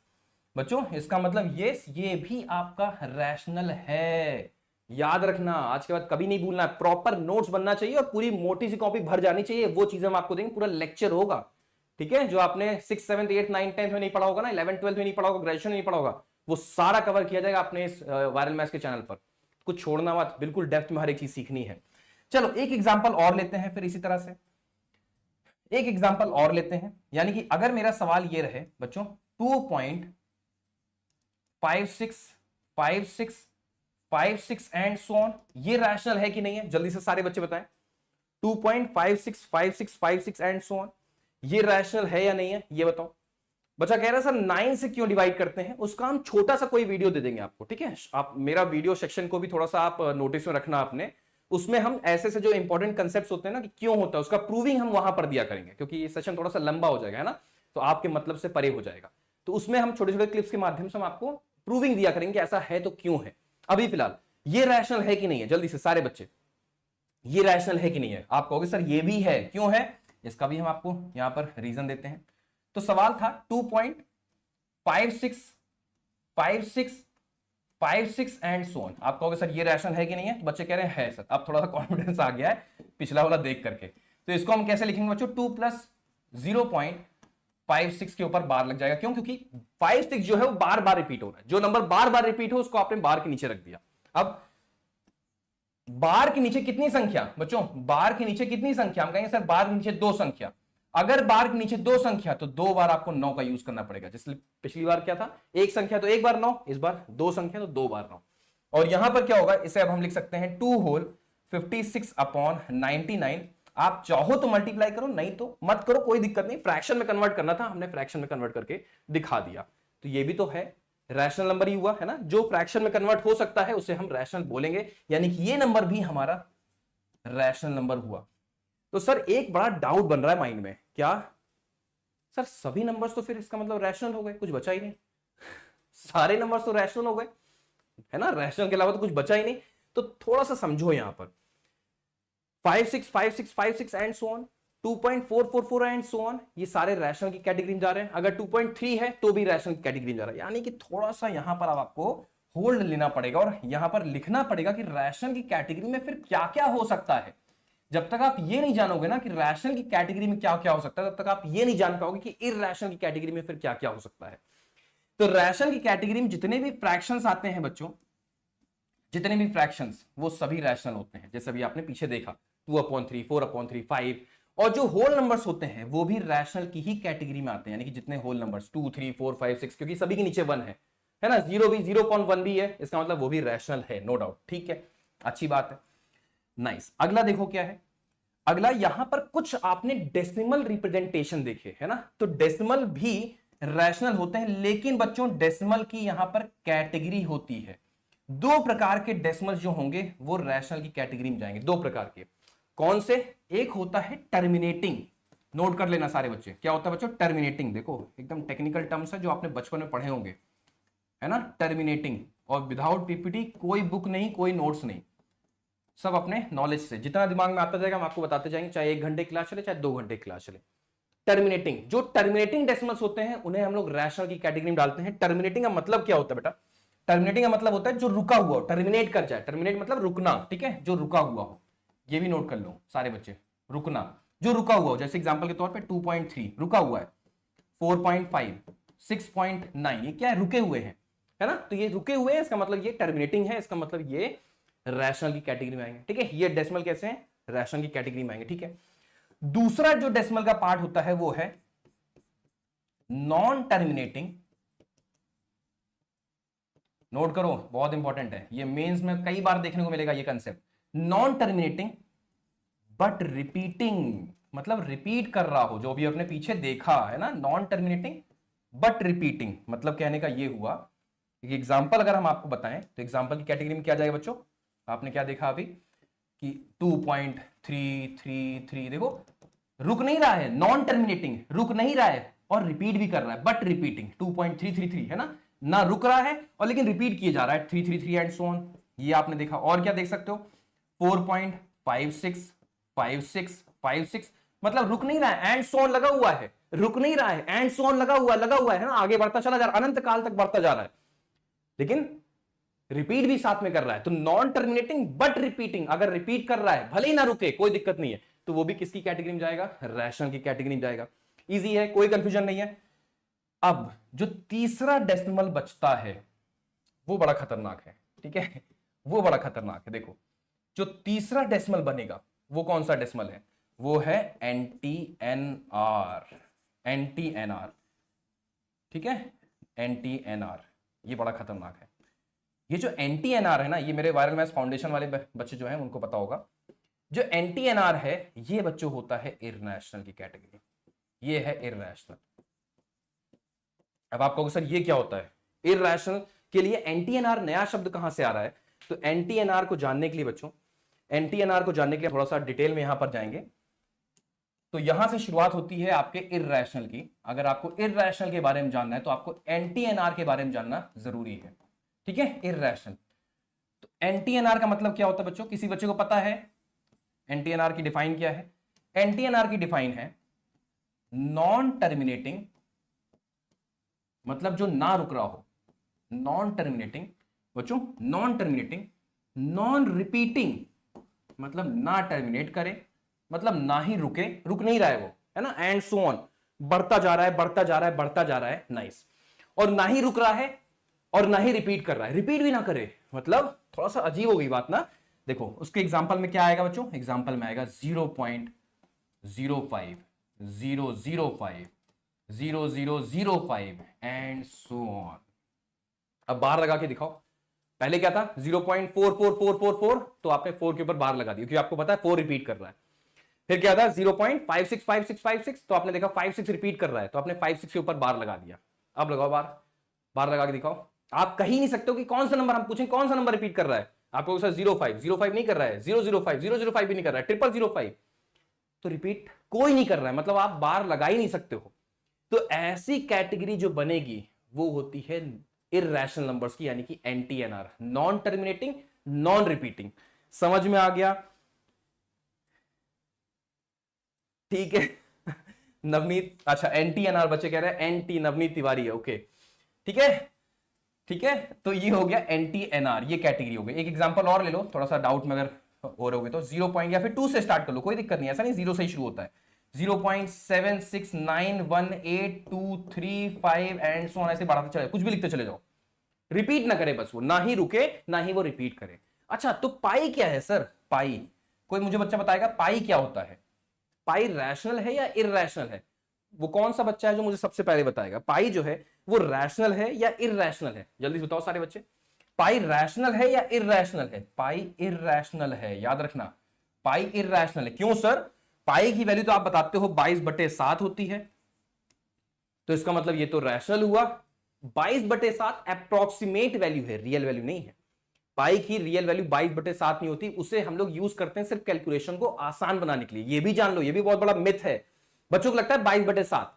बच्चों, इसका मतलब यस, ये भी आपका रैशनल है। याद रखना, आज के बाद कभी नहीं भूलना, प्रॉपर नोट्स बनना चाहिए और पूरी मोटी सी कॉपी भर जानी चाहिए। वो चीजें हम आपको देंगे, पूरा लेक्चर होगा, ठीक है? जो आपने 6, 7, 8, 9, 10 में नहीं पढ़ा होगा ना, 11, 12 में नहीं पढ़ा होगा, ग्रेजुएशन में नहीं पढ़ा होगा, वो सारा कवर किया जाएगा अपने इस वायरल मैथ्स के चैनल पर। कुछ छोड़ना मत, बिल्कुल डेप्थ में हर एक चीज सीखनी है। चलो एक एग्जांपल और लेते हैं, फिर इसी तरह से एक एग्जांपल और लेते हैं। यानी कि अगर मेरा सवाल ये रहे बच्चों 2.565656 एंड सो ऑन, ये रैशनल है कि नहीं है? जल्दी से सारे बच्चे बताएं। 2.565656 एंड सो ऑन, ये रैशनल है या नहीं है? ये बताओ। बच्चा कह रहा है सर 9 से क्यों डिवाइड करते हैं? उसका हम छोटा सा कोई वीडियो दे देंगे आपको, ठीक है? आप मेरा वीडियो सेक्शन को भी थोड़ा सा आप नोटिस में रखना आपने, उसमें हम ऐसे से जो इंपॉर्टेंट कंसेप्ट्स होते हैं ना कि क्यों होता है, उसका प्रूविंग हम वहां पर दिया करेंगे, क्योंकि ये सेशन थोड़ा सा लंबा हो जाएगा, है ना? तो आपके मतलब से परे हो जाएगा। तो उसमें हम छोटे छोटे क्लिप्स के माध्यम से हम आपको प्रूविंग दिया करेंगे कि ऐसा है तो क्यों है। अभी फिलहाल ये रैशनल है कि नहीं है, जल्दी से सारे बच्चे, ये रैशनल है कि नहीं है? आप कहोगे सर ये भी है, क्यों है? इसका भी हम आपको यहां पर रीजन देते हैं। तो सवाल था 2.5656 एंड सो ऑन। आप कहोगे सर ये रैशनल है कि नहीं है? तो बच्चे कह रहे हैं सर। अब थोड़ा सा कॉन्फिडेंस आ गया है पिछला वाला देख करके। तो इसको हम कैसे लिखेंगे बच्चों? 2 + 0.56 के ऊपर बार लग जाएगा। क्यों? क्योंकि 56 जो है वो बार बार रिपीट हो रहा है। जो नंबर बार बार रिपीट हो उसको आपने बार के नीचे रख दिया। अब बार के नीचे कितनी संख्या बच्चों? बार के नीचे कितनी संख्या? हम कहेंगे सर बार के नीचे 2 संख्या। अगर बार के नीचे 2 संख्या तो 2 बार आपको 9 का यूज करना पड़ेगा। जैसे पिछली बार क्या था, 1 संख्या तो 1 बार 9, इस बार 2 संख्या तो 2 बार 9। और यहां पर क्या होगा, इसे अब हम लिख सकते हैं 2 होल 56/99। आप चाहो तो मल्टीप्लाई करो, नहीं तो मत करो, कोई दिक्कत नहीं। फ्रैक्शन में कन्वर्ट करना था, हमने फ्रैक्शन में कन्वर्ट करके दिखा दिया। तो ये भी तो है रैशनल नंबर ही हुआ है ना। जो फ्रैक्शन में कन्वर्ट हो सकता है उसे हम रैशनल बोलेंगे, यानी कि ये नंबर भी हमारा रैशनल नंबर हुआ। तो सर एक बड़ा डाउट बन रहा है माइंड में, क्या सर सभी नंबर्स तो फिर इसका मतलब रैशनल हो गए, कुछ बचा ही नहीं? सारे नंबर्स तो रैशनल हो गए है ना, रैशनल के अलावा तो कुछ बचा ही नहीं। तो थोड़ा सा समझो यहां पर 565656 and so on, 2.444 and so on, ये सारे रैशनल की कैटेगरी में जा रहे हैं। अगर 2.3 है तो भी रैशनल की कैटेगरी में जा रहा है। यानी कि थोड़ा सा यहां पर आपको होल्ड लेना पड़ेगा और यहां पर लिखना पड़ेगा कि रैशनल की कैटेगरी में फिर क्या क्या हो सकता है। जब तक आप ये नहीं जानोगे ना कि रैशनल की कैटेगरी में क्या क्या हो सकता है, तब तक आप ये नहीं जान पाओगे कि इरैशनल की कैटेगरी में फिर क्या क्या हो सकता है। तो रैशनल की कैटेगरी में जितने भी फ्रैक्शंस आते हैं बच्चों, जितने भी फ्रैक्शंस, वो सभी रैशनल होते हैं। जैसे अभी आपने पीछे देखा 2/3, 4/3, 5। और जो होल नंबर्स होते हैं वो भी रैशनल की ही कैटेगरी में आते हैं। यानी कि जितने होल नंबर्स 2, 3, 4, 5, 6, क्योंकि सभी के नीचे 1 है ना, 0 भी 0.1 भी है, इसका मतलब वो भी रैशनल है, नो डाउट। ठीक है, अच्छी बात है, नाइस। अगला देखो क्या है। अगला यहां पर कुछ आपने डेसिमल रिप्रेजेंटेशन देखे है ना। तो डेसिमल भी रैशनल होते हैं, लेकिन बच्चों डेसिमल की यहां पर कैटेगरी होती है। 2 प्रकार के डेसिमल जो होंगे वो रैशनल की कैटेगरी में जाएंगे। 2 प्रकार के, कौन से? एक होता है टर्मिनेटिंग, नोट कर लेना सारे बच्चे, क्या होता है बच्चों? टर्मिनेटिंग। देखो एकदम टेक्निकल टर्म्स है जो आपने बचपन में पढ़े होंगे, है ना, टर्मिनेटिंग। और विदाउट पीपीटी, कोई बुक नहीं, कोई नोट्स नहीं, सब अपने नॉलेज से जितना दिमाग में आता जाएगा हम आपको बताते जाएंगे, चाहे 1 घंटे क्लास चले चाहे 2 घंटे क्लास चले। टर्मिनेटिंग, जो टर्मिनेटिंग डेसिमल्स होते हैं उन्हें हम लोग रैशनल की कैटेगरी में डालते हैं। टर्मिनेटिंग का मतलब क्या होता है बेटा? टर्मिनेटिंग का मतलब होता है जो रुका हुआ हो, टर्मिनेट कर जाए। टर्मिनेट मतलब रुकना, ठीक है, जो रुका हुआ हो। ये भी नोट कर लो सारे बच्चे, रुकना, जो रुका हुआ हो। जैसे एग्जांपल के तौर पे 2.3 रुका हुआ है, 4.5, 6.9, ये क्या है? रुके हुए हैं, है ना। तो ये रुके हुए हैं, इसका मतलब ये टर्मिनेटिंग है, इसका मतलब ये रैशनल की कैटेगरी में आएंगे। ठीक है, ये डेसिमल कैसे हैं? रैशनल की कैटेगरी में आएंगे। ठीक है, दूसरा जो डेसिमल का पार्ट होता है वो है नॉन टर्मिनेटिंग। नोट करो, बहुत इंपॉर्टेंट है ये, मेंस में कई बार देखने को मिलेगा ये concept. Non terminating but repeating, मतलब रिपीट कर रहा हो, जो भी आपने पीछे देखा है ना। नॉन टर्मिनेटिंग बट रिपीटिंग, मतलब कहने का ये हुआ, एग्जाम्पल अगर हम आपको बताएं तो एग्जाम्पल की कैटेगरी में क्या जाएगा बच्चों? आपने क्या देखा अभी कि 2.333, देखो रुक नहीं रहा है, नॉन टर्मिनेटिंग, रुक नहीं रहा है और रिपीट भी कर रहा है, बट रिपीटिंग। 2.333 है ना रुक रहा है और लेकिन रिपीट किए जा रहा है, 333 एंड सो ऑन, ये आपने देखा। और क्या देख सकते हो? 4.565656, मतलब रुक नहीं रहा है, एंड सो ऑन लगा हुआ है, रुक नहीं रहा है, एंड सो ऑन लगा हुआ है ना, आगे बढ़ता चला जा रहा है, अनंत काल तक बढ़ता जा रहा है, लेकिन रिपीट भी साथ में कर रहा है। तो नॉन टर्मिनेटिंग बट रिपीटिंग, अगर रिपीट कर रहा है भले ही ना रुके, कोई दिक्कत नहीं है, तो वो भी किसकी कैटेगरी में जाएगा? रैशनल की कैटेगरी में जाएगा। इजी है, कोई कंफ्यूजन नहीं है। अब जो तीसरा डेसिमल बचता है वो बड़ा खतरनाक है, ठीक है, वो बड़ा खतरनाक है। देखो जो तीसरा डेसिमल बनेगा वो कौन सा डेसिमल है? वो है NTNR, NTNR, ठीक है, NTNR, ये बड़ा खतरनाक है। ये जो NTNR है ना, ये मेरे वायरल मैथ्स फाउंडेशन वाले बच्चे जो हैं उनको पता होगा। जो NTNR है ये बच्चों होता है इररेशनल की कैटेगरी, ये है इररेशनल। अब आप कहोगे सर ये क्या होता है? इररेशनल के लिए NTNR नया शब्द कहां से आ रहा है? तो NTNR को जानने के लिए बच्चों, NTNR को जानने के लिए थोड़ा सा डिटेल में यहां पर जाएंगे। तो यहां से शुरुआत होती है आपके इर्रेशनल की। अगर आपको इर्रेशनल के बारे में जानना है तो आपको एंटी एनआर के बारे में जानना जरूरी है। ठीक है, इर्रेशनल। तो एंटी एनआर का मतलब क्या होता है बच्चों, किसी बच्चे को पता है एंटी एनआर की डिफाइन क्या है? एंटी एनआर की डिफाइन है नॉन टर्मिनेटिंग, मतलब जो ना रुक रहा हो, नॉन टर्मिनेटिंग बच्चों, नॉन टर्मिनेटिंग, नॉन रिपीटिंग मतलब ना टर्मिनेट करे, मतलब ना ही रुके, रुक नहीं रहा है वो, है ना, एंड सो ऑन, बढ़ता जा रहा है, बढ़ता जा रहा है, बढ़ता जा रहा है, नाइस। और ना ही रुक रहा है और ना ही रिपीट कर रहा है, रिपीट भी ना करे, मतलब थोड़ा सा अजीब हो गई बात ना। देखो उसके एग्जांपल में क्या आएगा बच्चों, एग्जांपल में आएगा 0.05, 005, 0005 एंड सो ऑन। अब बार लगा के दिखाओ। पहले क्या था 0.44444, तो आपने 4 के ऊपर बार लगा दी क्योंकि आपको पता है 4 रिपीट कर रहा है। फिर क्या था 0.565656, तो आपने देखा 56 रिपीट कर रहा है, तो आपने 56 के ऊपर बार लगा दिया। अब लगाओ बार, बार लगा के दिखाओ। आप कहीं नहीं सकते हो कि कौन सा नंबर, हम पूछें कौन सा नंबर रिपीट कर रहा है, आपको 05 नहीं कर रहा है, 005 भी नहीं कर रहा है, 0005, तो रिपीट कोई नहीं कर रहा है, मतलब आप बार लगा ही नहीं सकते हो। तो ऐसी कैटेगरी जो बनेगी वो होती है इर्रेशनल नंबर्स की, यानी कि एंटी एनआर, नॉन टर्मिनेटिंग, नॉन रिपीटिंग। समझ में आ गया? ठीक है। नवनीत, अच्छा एंटी एनआर बच्चे कह रहे हैं, एंटी नवनीत तिवारी है, ओके ठीक है, ठीक है। तो ये हो गया एंटी एनआर, ये कैटेगरी हो गई। एक एग्जांपल और ले लो, थोड़ा सा डाउट में अगर हो रहे होगे तो 0 पॉइंट या फिर 2 से स्टार्ट कर लो, कोई दिक्कत नहीं, ऐसा नहीं 0 से ही शुरू होता है। 0.76918235 एंड सो ऑन, ऐसे बढ़ाते चले, कुछ भी लिखते चले जाओ, रिपीट ना करे बस, वो ना ही रुके ना ही वो रिपीट करे। अच्छा तो पाई क्या है सर? पाई, कोई मुझे बच्चा बताएगा पाई क्या होता है? पाई रैशनल है या इररैशनल है? वो कौन सा बच्चा है जो मुझे सबसे पहले बताएगा पाई जो है वो रैशनल है या इररैशनल है? जल्दी बताओ सारे बच्चे, पाई रैशनल है या इररैशनल है? पाई इररैशनल है, याद रखना, पाई इररैशनल है। क्यों सर? पाई की वैल्यू तो आप बताते हो 22/7 होती है, तो इसका मतलब ये तो रैशनल हुआ। 22/7 अप्रोक्सीमेट वैल्यू है, रियल वैल्यू नहीं है। पाई की रियल वैल्यू 22/7 नहीं होती, उसे हम लोग यूज करते हैं सिर्फ कैलकुलेशन को आसान बनाने के लिए। ये भी जान लो, ये भी बहुत बड़ा मिथ है, बच्चों को लगता है 22/7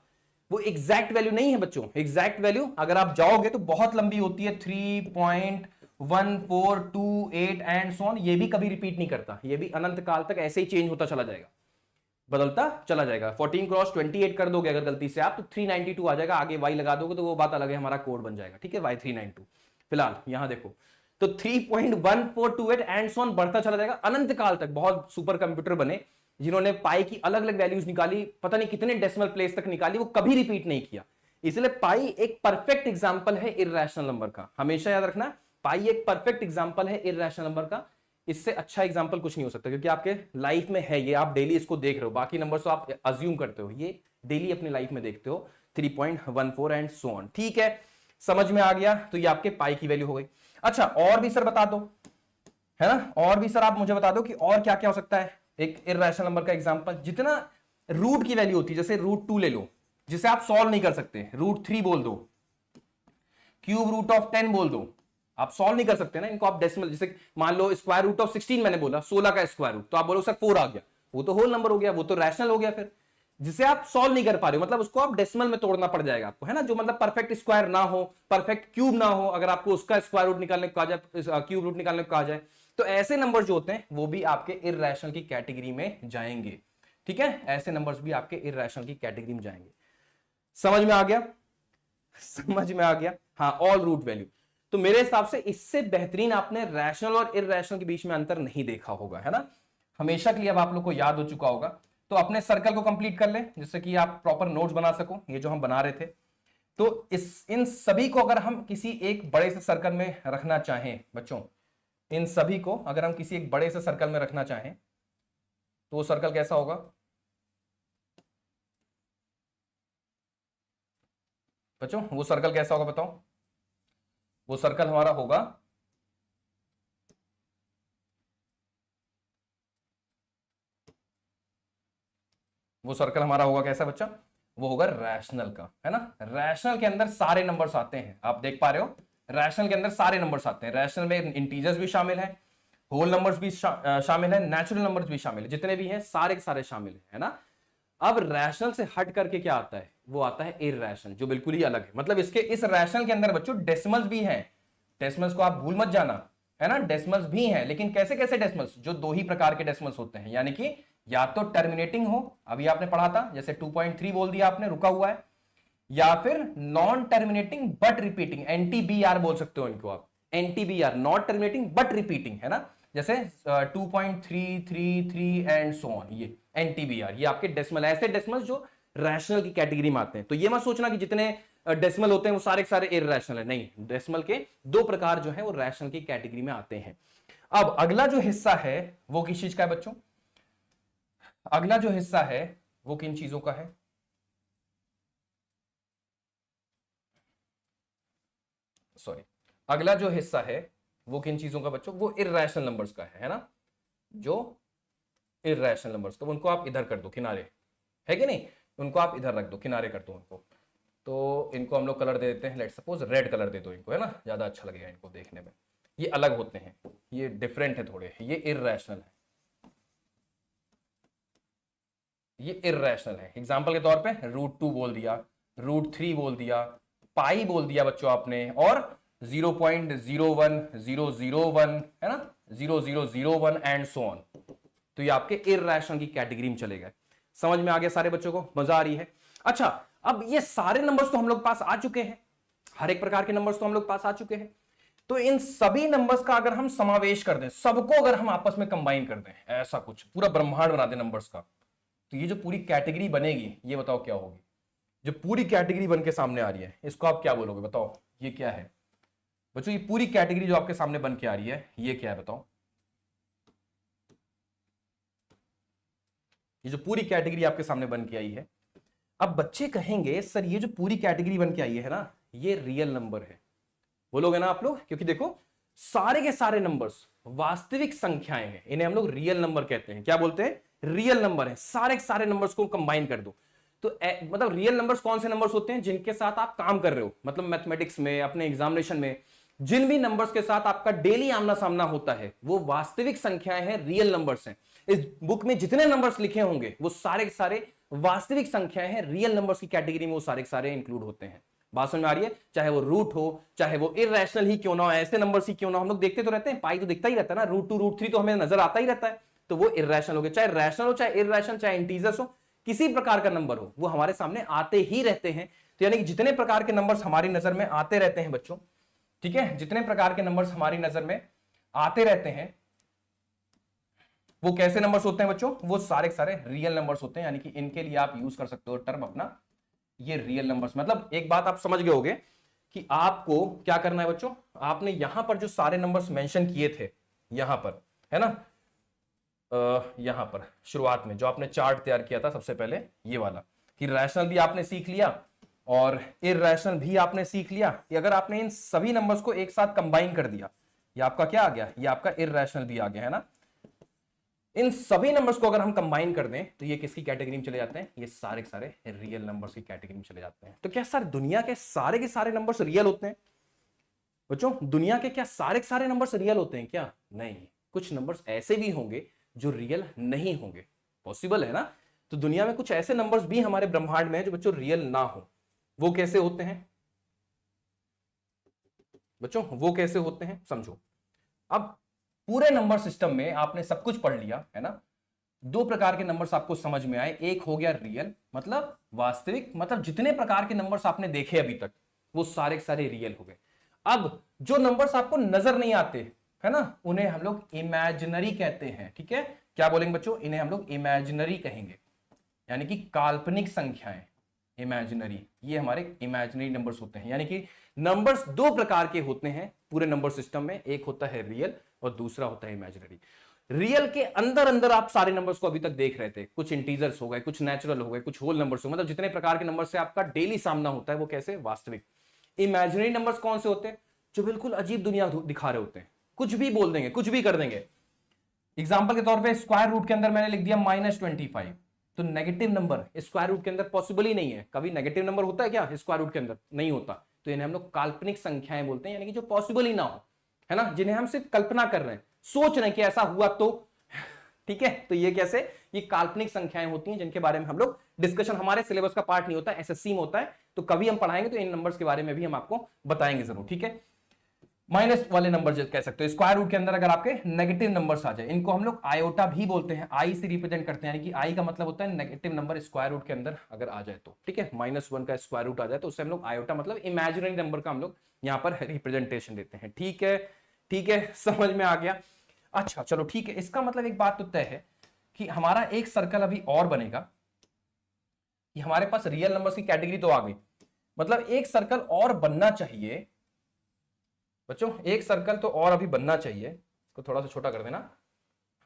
वो एग्जैक्ट वैल्यू नहीं है बच्चों। एग्जैक्ट वैल्यू अगर आप जाओगे तो बहुत लंबी होती है, 3.1428 एंड सो ऑन, ये भी कभी रिपीट नहीं करता, ये भी अनंत काल तक ऐसे ही चेंज होता चला जाएगा, बदलता चला जाएगा। 14 क्रॉस 28 कर दोगे अगर गलती से आप, तो 392 आ जाएगा, आगे वाई लगा दोगे तो वो बात अलग है, हमारा कोड बन जाएगा, ठीक है, वाई 392। फिलहाल यहां देखो तो 3.1428 एंड सो ऑन बढ़ता चला जाएगा अनंत काल तक। बहुत सुपर कंप्यूटर बने जिन्होंने पाई की अलग अलग वैल्यूज निकाली, पता नहीं कितने डेसिमल प्लेस तक निकाली, वो कभी रिपीट नहीं किया। इसलिए पाई एक परफेक्ट एग्जांपल है इररेशनल नंबर का, हमेशा याद रखना, पाई एक परफेक्ट एग्जांपल है इररेशनल नंबर का। इससे अच्छा एग्जांपल कुछ नहीं हो सकता, क्योंकि आपके लाइफ में है ये, आप डेली इसको देख रहे हो। बाकी नंबर्स तो आप अज्यूम करते हो, ये डेली अपनी लाइफ में देखते हो, 3.14 एंड सो ऑन, ठीक है, समझ में आ गया? तो ये आपके पाई की वैल्यू हो गई। अच्छा और भी सर बता दो, है ना, और भी सर आप मुझे बता दो कि और क्या क्या हो सकता है एक इररेशनल नंबर का एग्जांपल। जितना रूट की वैल्यू होती है, जैसे √2 ले लो, जिसे आप सॉल्व नहीं कर सकते, √3 बोल दो, क्यूब रूट ऑफ 10 बोल दो, आप सॉल्व नहीं कर सकते ना इनको, आप डेसिमल, जैसे मान लो स्क्वायर रूट ऑफ 16 मैंने बोला, 16 का स्क्वायर रूट, तो आप बोलो सर 4 आ गया, वो तो होल नंबर हो गया, वो तो रैशनल हो गया। फिर जिसे आप सॉल्व नहीं कर पा रहे हो, मतलब उसको आप डेसिमल में तोड़ना पड़ जाएगा आपको, है ना, जो मतलब परफेक्ट स्क्वायर ना हो, परफेक्ट क्यूब ना हो, अगर आपको उसका स्क्वायर रूट निकालने को कहा जाए, क्यूब रूट निकालने को कहा जाए, तो ऐसे नंबर जो होते हैं वो भी आपके इररेशनल की कैटेगरी में जाएंगे, ठीक है, ऐसे नंबर्स भी आपके इररेशनल की कैटेगरी में जाएंगे। समझ में आ गया? समझ में आ गया? हाँ, ऑल रूट वैल्यू। तो मेरे हिसाब से इससे बेहतरीन आपने रैशनल और इररेशनल के बीच में अंतर नहीं देखा होगा, है ना, हमेशा के लिए अब आप लोग को याद हो चुका होगा। तो अपने सर्कल को कंप्लीट कर लें जिससे कि आप प्रॉपर नोट्स बना सको, ये जो हम बना रहे थे। तो इन सभी को अगर हम किसी एक बड़े से सर्कल में रखना चाहें बच्चों, इन सभी को अगर हम किसी एक बड़े से सर्कल में रखना चाहें तो वो सर्कल कैसा होगा बच्चों? वो सर्कल कैसा होगा बताओ? वो सर्कल हमारा होगा वो सर्कल हमारा होगा कैसा बच्चा? वो होगा रैशनल का, है ना। रैशनल के अंदर सारे नंबर्स आते हैं, आप देख पा रहे हो, रैशनल के अंदर सारे नंबर्स आते हैं। रैशनल में इंटीजर्स भी शामिल है, होल नंबर्स भी शामिल है, नेचुरल नंबर्स भी शामिल है, जितने भी हैं सारे के सारे शामिल है ना। अब रैशनल से हट करके क्या आता है, वो आता है इरैशनल, जो बिल्कुल ही अलग है। मतलब इसके इस रैशनल के अंदर बच्चों डेसिमल्स भी हैं, डेसिमल्स को आप भूल मत जाना, है ना, डेसिमल्स भी हैं। लेकिन कैसे कैसे डेसिमल्स, जो दो ही प्रकार के डेसिमल्स होते हैं, यानी कि या तो टर्मिनेटिंग हो, अभी आपने पढ़ा था, जैसे 2.3 बोल दिया आपने, रुका हुआ है, या फिर नॉन टर्मिनेटिंग बट रिपीटिंग, एनटीबीआर बोल सकते हो इनको आप, एनटीबीआर, नॉट टर्मिनेटिंग बट रिपीटिंग, है ना, जैसे 2.333 एंड सो ऑन, ये एनटीबीआर, ये आपके डेसिमल, ऐसे डेसिमल जो रैशनल की कैटेगरी में आते हैं। तो ये मत सोचना कि जितने डेसिमल होते हैं वो सारे के सारे इरैशनल है, नहीं, डेसिमल के दो प्रकार जो है वो रैशनल की कैटेगरी में आते हैं। अब अगला जो हिस्सा है वो किस चीज का है बच्चों, अगला जो हिस्सा है वो किन चीजों का है, सॉरी, अगला जो हिस्सा है वो किन चीजों का बच्चों, वो इरैशनल नंबर्स का है ना, जो इरैशनल नंबर्स, तो उनको आप इधर कर दो किनारे, है कि नहीं, उनको आप इधर रख दो, किनारे कर दो उनको। तो इनको हम लोग कलर दे देते हैं, लेट सपोज रेड कलर दे दो इनको, है ना, ज्यादा अच्छा लगेगा इनको देखने में, ये अलग होते हैं, ये डिफरेंट है थोड़े, ये इरैशनल है, ये इरैशनल है। एग्जांपल के तौर पे √2 बोल दिया, √3 बोल दिया, पाई बोल दिया बच्चों आपने, और 0.01001, है ना, 0001 एंड सो ऑन, तो ये आपके इरैशनल की कैटेगरी में चले गए। समझ में आ गया सारे बच्चों को, मजा आ रही है। अच्छा, अब ये सारे नंबर्स तो हम लोग पास आ चुके हैं, हर एक प्रकार के नंबर्स तो हम लोग पास आ चुके हैं। तो इन सभी नंबर्स का अगर हम समावेश कर दें, सबको अगर हम आपस में कंबाइन कर दें, ऐसा कुछ पूरा ब्रह्मांड बना दें नंबर्स का, तो ये जो पूरी कैटेगरी बनेगी, ये बताओ क्या होगी। जो पूरी कैटेगरी बन के सामने आ रही है, इसको आप क्या बोलोगे, बताओ ये क्या है बच्चों, ये पूरी कैटेगरी जो आपके सामने बन के आ रही है, ये क्या है बताओ। ये जो पूरी कैटेगरी आपके सामने बन के आई है, अब बच्चे कहेंगे सर ये जो पूरी कैटेगरी बन के आई है ना, ये रियल नंबर है, बोलोगे ना आप लोग, क्योंकि देखो सारे के सारे नंबर्स वास्तविक संख्याएं हैं, इन्हें हम लोग रियल नंबर कहते हैं। क्या बोलते हैं, रियल नंबर है, सारे के सारे नंबर्स को कंबाइन कर दो तो मतलब रियल नंबर्स कौन से नंबर्स होते हैं, जिनके साथ आप काम कर रहे हो, मतलब मैथमेटिक्स में, अपने एग्जामिनेशन में जिन भी नंबर्स के साथ आपका डेली आमना सामना होता है, वो वास्तविक संख्याएं हैं, रियल नंबर्स हैं। इस बुक में जितने नंबर्स लिखे होंगे वो सारे के सारे वास्तविक संख्याएं हैं, रियल नंबर्स की कैटेगरी में वो सारे के सारे इंक्लूड होते हैं। बात समझ में आ रही है, चाहे वो रूट हो, चाहे वो इरैशनल ही क्यों ना हो, ऐसे नंबर्स ही क्यों ना हो, हम लोग देखते तो रहते हैं, पाई तो दिखता ही रहता है ना, √2 √3 तो हमें नजर आता ही रहता है, तो वो इरैशनल हो गया, चाहे रैशनल हो, चाहे इरैशनल, चाहे इंटीजर्स हो, किसी प्रकार का नंबर हो, वो हमारे सामने आते ही रहते हैं। तो यानी कि जितने प्रकार के नंबर्स हमारी नजर में आते रहते हैं बच्चों, ठीक है, जितने प्रकार के नंबर्स हमारी नजर में आते रहते हैं, वो कैसे नंबर्स होते हैं बच्चों, वो सारे सारे रियल नंबर्स होते हैं। यानी कि इनके लिए आप यूज कर सकते हो टर्म अपना, ये रियल नंबर्स। मतलब एक बात आप समझ गए होगे कि आपको क्या करना है बच्चों, आपने यहां पर जो सारे नंबर्स मेंशन किए थे, यहां पर, है ना, यहां पर शुरुआत में जो आपने चार्ट तैयार किया था सबसे पहले, ये वाला, कि रैशनल भी आपने सीख लिया और इरैशनल भी आपने सीख लिया, कि अगर आपने इन सभी नंबर्स को एक साथ कंबाइन कर दिया, ये आपका क्या आ गया, ये आपका इरैशनल भी आ गया, है ना। इन सभी नंबर्स को अगर हम कंबाइन कर दें तो ये किसकी कैटेगरी में चले जाते हैं, ये सारे के सारे रियल नंबर्स की कैटेगरी में चले जाते हैं। तो क्या सर दुनिया के सारे नंबर्स रियल होते हैं बच्चों, दुनिया के क्या सारे के सारे नंबर्स रियल होते हैं क्या, नहीं, कुछ नंबर्स ऐसे भी होंगे जो रियल नहीं होंगे, पॉसिबल है ना। तो दुनिया में कुछ ऐसे नंबर्स भी हमारे ब्रह्मांड में है जो बच्चों रियल ना हो। वो कैसे होते हैं बच्चों, वो कैसे होते हैं समझो। अब पूरे नंबर सिस्टम में आपने सब कुछ पढ़ लिया, है ना, दो प्रकार के नंबर्स आपको समझ में आए, एक हो गया रियल मतलब वास्तविक, मतलब जितने प्रकार के नंबर्स आपने देखे अभी तक वो सारे के सारे रियल हो गए। अब जो नंबर्स आपको नजर नहीं आते, है ना, उन्हें हम लोग इमेजिनरी कहते हैं, ठीक है, क्या बोलेंगे बच्चों, इन्हें हम लोग इमेजिनरी कहेंगे, यानी कि काल्पनिक संख्याएं, इमेजिनरी, ये हमारे इमेजिनरी नंबर्स होते हैं। यानी कि नंबर्स दो प्रकार के होते हैं पूरे नंबर सिस्टम में, एक होता है रियल और दूसरा होता है इमेजिनरी। रियल के अंदर अंदर आप सारे नंबर्स को अभी तक देख रहे थे, कुछ इंटीजर्स हो गए, कुछ नेचुरल हो गए, कुछ होल नंबर्स हो गए, मतलब जितने प्रकार के नंबर से आपका डेली सामना होता है वो कैसे, वास्तविक। इमेजिनरी नंबर्स कौन से होते हैं, जो बिल्कुल अजीब दुनिया दिखा रहे होते हैं, कुछ भी बोल देंगे, कुछ भी कर देंगे। एग्जाम्पल के तौर पर स्क्वायर रूट के अंदर मैंने लिख दिया -25, तो नेगेटिव नंबर स्क्वायर रूट के अंदर पॉसिबल ही नहीं है, कभी नेगेटिव नंबर होता है क्या स्क्वायर रूट के अंदर, नहीं होता। तो इन्हें हम लोग काल्पनिक संख्याएं बोलते हैं, यानी कि जो पॉसिबल ही ना हो, है ना, जिन्हें हम सिर्फ कल्पना कर रहे हैं, सोच रहे हैं कि ऐसा हुआ तो, ठीक है। तो ये कैसे, ये काल्पनिक संख्याएं होती हैं जिनके बारे में हम लोग डिस्कशन हमारे सिलेबस का पार्ट नहीं होता, एसएससी में होता है, तो कभी हम पढ़ाएंगे तो इन नंबर्स के बारे में भी हम आपको बताएंगे जरूर, ठीक है। माइनस वाले नंबर कह सकते हो, स्क्वायर रूट के अंदर अगर आपके नेगेटिव नंबर्स आ जाए, इनको हम लोग आयोटा भी बोलते हैं, आई से रिप्रेजेंट करते हैं, यानी कि आई का मतलब होता है नेगेटिव नंबर स्क्वायर रूट के अंदर अगर आ जाए तो, ठीक है। -1 का स्क्वायर रूट आ जाए तो उससे हम लोग आयोटा मतलब इमेजिनरी नंबर का हम लोग यहाँ पर रिप्रेजेंटेशन देते हैं, ठीक है। ठीक है, समझ में आ गया। अच्छा चलो ठीक है, इसका मतलब एक बात तो तय है कि हमारा एक सर्कल अभी और बनेगा, कि हमारे पास रियल नंबर्स की कैटेगरी तो आ गई, मतलब एक सर्कल और बनना चाहिए बच्चों, एक सर्कल तो और अभी बनना चाहिए, इसको थोड़ा सा छोटा कर देना,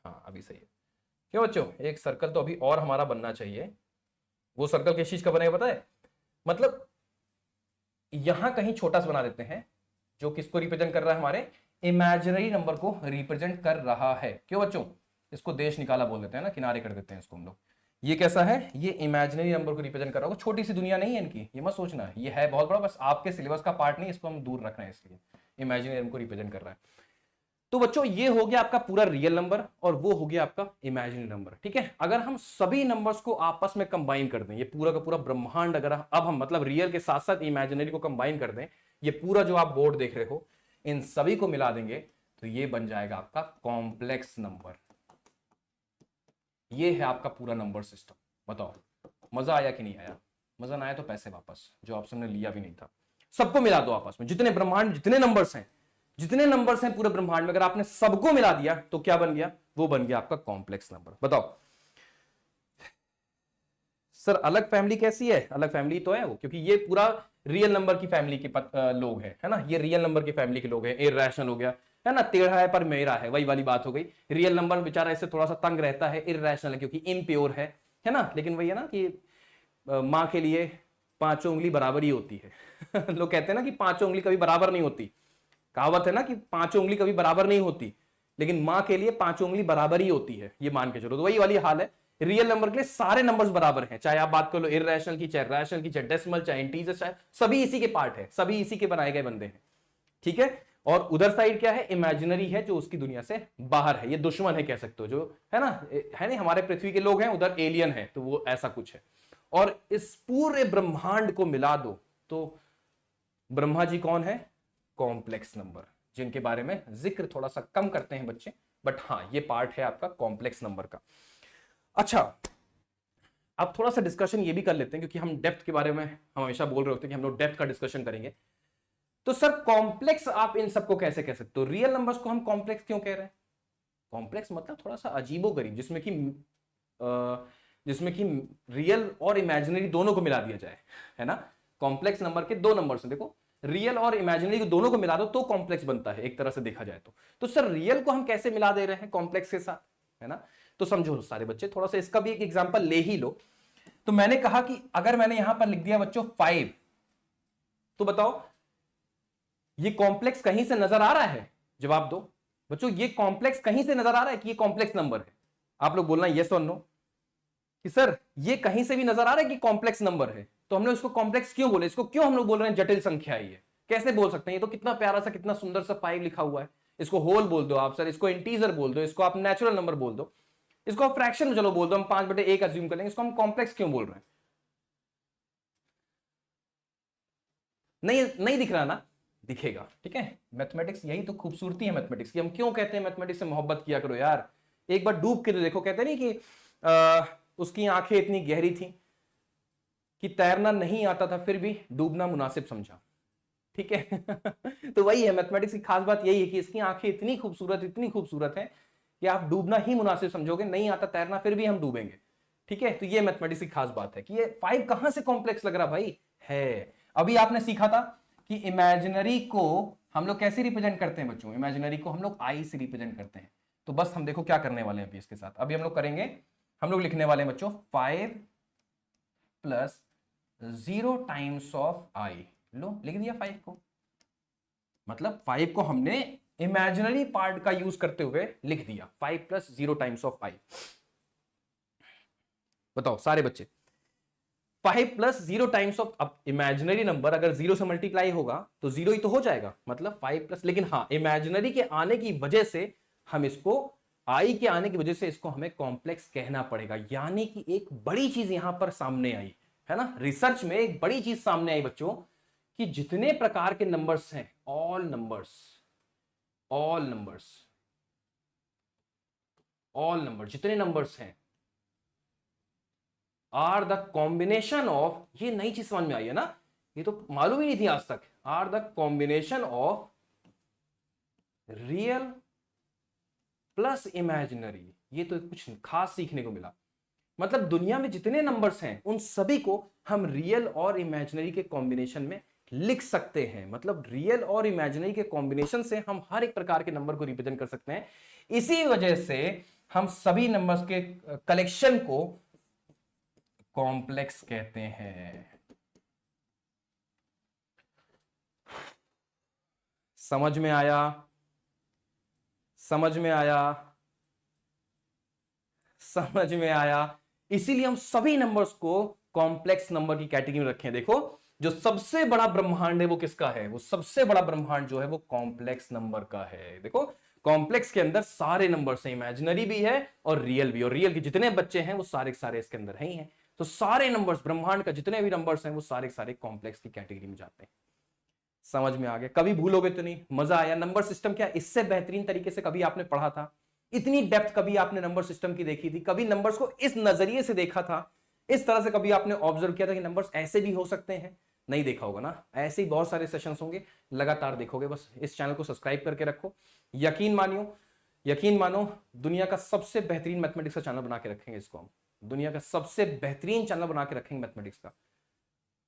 हाँ अभी सही है। क्यों बच्चों, एक सर्कल तो अभी और हमारा बनना चाहिए, वो सर्कल किस चीज का बनेगा पता है, मतलब यहां कहीं छोटा सा बना देते हैं, जो किसको रिप्रेजेंट कर रहा है, हमारे इमेजिनरी नंबर को रिप्रेजेंट कर रहा है। क्यों बच्चों, इसको देश निकाला बोल देते हैं ना, किनारे कर देते हैं इसको हम लोग। ये कैसा है, ये इमेजिनरी नंबर को रिप्रेजेंट कर रहा होगा, छोटी सी दुनिया नहीं है इनकी, ये मत सोचना ये है बहुत बड़ा, बस आपके सिलेबस का पार्ट नहीं, इसको हम दूर रख रहे हैं, इसलिए इमेजिनरी नंबर को रिप्रेजेंट कर रहा है। तो बच्चों ये हो गया आपका पूरा रियल नंबर और वो हो गया आपका इमेजिनरी नंबर, ठीक है। अगर हम सभी नंबर्स को आपस में कंबाइन कर दें, ये पूरा का पूरा ब्रह्मांड अगर अब हम मतलब रियल के साथ साथ इमेजिनरी को कंबाइन कर दें, ये पूरा जो आप बोर्ड देख रहे हो इन सभी को मिला देंगे तो ये बन जाएगा आपका कॉम्प्लेक्स नंबर। ये है आपका पूरा नंबर सिस्टम। बताओ मजा आया कि नहीं आया? मजा ना आया तो पैसे वापस, जो ऑप्शन ने लिया भी नहीं था। सबको मिला दो आपस में, जितने ब्रह्मांड जितने नंबर्स हैं पूरे ब्रह्मांड में, अगर आपने सबको मिला दिया तो क्या बन गया, वो बन गया आपका कॉम्प्लेक्स नंबर। बताओ सर अलग फैमिली कैसी है? अलग फैमिली तो है वो, क्योंकि ये पूरा रियल नंबर की फैमिली के लोग हैं, है ना, ये रियल नंबर की फैमिली के लोग हैं। इररेशनल हो गया है ना, टेढ़ा है पर मेरा है, वही वाली बात हो गई। रियल नंबर बेचारा इससे थोड़ा सा तंग रहता है, इररेशनल है क्योंकि इम्प्योर है ना, लेकिन वही है ना कि माँ के लिए पांचों उंगली बराबर ही होती है लोग कहते हैं ना कि पांचों उंगली कभी बराबर नहीं होती, कहावत है ना कि पांचों उंगली कभी बराबर नहीं होती, लेकिन माँ के लिए पांचों उंगली बराबर ही होती है, ये मान के चलो। तो वही वाली हाल है, रियल नंबर के लिए सारे नंबर्स बराबर हैं, चाहे आप बात कर लो इररेशनल की, चाहे रैशनल की, चाहे डेसिमल, चाहे इंटीजर, चाहे सभी इसी के पार्ट है, सभी इसी के बनाए गए बंदे हैं, ठीक है। और उधर साइड क्या है, इमेजिनरी है, जो उसकी दुनिया से बाहर है, ये दुश्मन है कह सकते हो, जो है ना हमारे पृथ्वी के लोग हैं, उधर एलियन है, तो वो ऐसा कुछ है। और इस पूरे ब्रह्मांड को मिला दो तो ब्रह्मा जी कौन है? कॉम्प्लेक्स नंबर, जिनके बारे में जिक्र थोड़ा सा कम करते हैं बच्चे, बट हाँ ये पार्ट है आपका कॉम्प्लेक्स नंबर का। अच्छा अब थोड़ा सा डिस्कशन ये भी कर लेते हैं, क्योंकि हम डेप्थ के बारे में हम हमेशा बोल रहे होते हैं कि हम लोग डेप्थ का डिस्कशन करेंगे। तो सर कॉम्प्लेक्स आप इन सबको कैसे कह सकते हो? रियल नंबर्स को हम कॉम्प्लेक्स क्यों कह रहे हैं? कॉम्प्लेक्स मतलब थोड़ा सा अजीबोगरीब, जिसमें कि रियल और इमेजिनरी दोनों को मिला दिया जाए, है ना। कॉम्प्लेक्स नंबर के दो नंबर्स हैं, देखो रियल और इमेजिनरी को दोनों को मिला दो तो कॉम्प्लेक्स बनता है, एक तरह से देखा जाए तो सर रियल को हम कैसे मिला दे रहे हैं कॉम्प्लेक्स के साथ, है ना। तो समझो सारे बच्चे, थोड़ा सा इसका भी एक एग्जांपल ले ही लो। तो मैंने कहा कि अगर मैंने यहां पर लिख दिया बच्चों 5, तो बताओ ये कॉम्प्लेक्स कहीं से नजर आ रहा है? जवाब दो बच्चों, ये कॉम्प्लेक्स कहीं से नजर आ रहा है कि ये कॉम्प्लेक्स नंबर है? आप लोग बोलना यस और नो कि सर ये कहीं से भी नजर आ रहा है कि कॉम्प्लेक्स नंबर है। तो हमने इसको कॉम्प्लेक्स क्यों बोले, इसको क्यों हम लोग बोल रहे हैं जटिल संख्या है? ये कैसे बोल सकते हैं? ये तो कितना प्यारा सा कितना सुंदर सा 5 लिखा हुआ है, इसको होल बोल दो आप सर, इसको इंटीजर बोल दो, इसको आप नेचुरल नंबर बोल दो, इसको आप फ्रैक्शन चलो बोल दो, हम 5/1 अज्यूम कर लेंगे, इसको हम कॉम्प्लेक्स क्यों बोल रहे हैं? नहीं दिख रहा ना, दिखेगा, ठीक है। मैथमेटिक्स यही तो खूबसूरती है मैथमेटिक्स की। हम क्यों कहते हैं मैथमेटिक्स से मोहब्बत किया करो यार, एक बार डूब के तो देखो। कहते नहीं कि उसकी आंखें इतनी गहरी थी कि तैरना नहीं आता था फिर भी डूबना मुनासिब समझा, ठीक है तो वही है मैथमेटिक्स की खास बात, यही है कि इसकी आंखें इतनी खूबसूरत है कि आप डूबना ही मुनासिब समझोगे, नहीं आता तैरना फिर भी हम डूबेंगे, ठीक है। तो ये मैथमेटिक्स की खास बात है कि ये 5 कहां से कॉम्प्लेक्स लग रहा भाई है। अभी आपने सीखा था कि इमेजिनरी को हम लोग कैसे रिप्रेजेंट करते हैं बच्चों? इमेजिनरी को हम लोग आई से रिप्रेजेंट करते हैं। तो बस हम देखो क्या करने वाले हैं अभी इसके साथ। अभी हम लोग करेंगे, हम लोग लिखने वाले हैं बच्चों 5 + 0 टाइम्स ऑफ आई। लो लिख दिया 5 को, मतलब 5 को हमने इमेजिनरी पार्ट का यूज करते हुए लिख दिया, 5 + 0 टाइम्स ऑफ आई। बताओ सारे बच्चे, 5 + 0 टाइम्स ऑफ, अब इमेजिनरी नंबर अगर 0 से मल्टीप्लाई होगा तो 0 ही तो हो जाएगा, मतलब 5 प्लस, लेकिन हाँ इमेजिनरी के आने की वजह से हम इसको आई के आने की वजह से इसको हमें कॉम्प्लेक्स कहना पड़ेगा। यानी कि एक बड़ी चीज यहां पर सामने आई है ना, रिसर्च में एक बड़ी चीज सामने आई बच्चों कि जितने प्रकार के नंबर्स हैं, all numbers, all numbers, all number, जितने नंबर्स हैं आर द कॉम्बिनेशन ऑफ, ये नई चीज समझ में आई है ना, ये तो मालूम ही नहीं थी आज तक, are the combination of real plus imaginary. ये तो कुछ खास सीखने को मिला। मतलब दुनिया में जितने नंबर्स हैं उन सभी को हम रियल और इमेजिनरी के कॉम्बिनेशन में लिख सकते हैं। मतलब रियल और इमेजिनरी के कॉम्बिनेशन से हम हर एक प्रकार के नंबर को रिप्रेजेंट कर सकते हैं। इसी वजह से हम सभी नंबर्स के कलेक्शन को कॉम्प्लेक्स कहते हैं। समझ में आया? समझ में आया? समझ में आया? इसीलिए हम सभी नंबर्स को कॉम्प्लेक्स नंबर की कैटेगरी में रखें। देखो जो सबसे बड़ा ब्रह्मांड है वो किसका है? वो सबसे बड़ा ब्रह्मांड जो है वो कॉम्प्लेक्स नंबर का है। देखो कॉम्प्लेक्स के अंदर सारे नंबर्स हैं, इमेजिनरी भी है और रियल भी, और रियल के जितने बच्चे हैं वो सारे के सारे इसके अंदर हैं ही हैं। तो सारे नंबर्स, ब्रह्मांड का जितने भी नंबर्स हैं वो सारे के सारे कॉम्प्लेक्स की कैटेगरी में जाते हैं। समझ में आ गया? कभी भूलोगे तो नहीं? मजा आया? नंबर सिस्टम क्या इससे बेहतरीन तरीके से कभी आपने पढ़ा था? इतनी डेप्थ कभी आपने नंबर सिस्टम की देखी थी? कभी नंबर्स को इस नजरिए से देखा था? इस तरह से कभी आपने ऑब्जर्व किया था कि नंबर्स ऐसे भी हो सकते हैं? नहीं देखा होगा ना। ऐसे ही बहुत सारे सेशंस होंगे, लगातार देखोगे। बस इस चैनल को सब्सक्राइब करके रखो। यकीन मानियो, यकीन मानो, दुनिया का सबसे बेहतरीन मैथमेटिक्स का चैनल बना के रखेंगे इसको हम। दुनिया का सबसे बेहतरीन चैनल बना के रखेंगे मैथमेटिक्स का।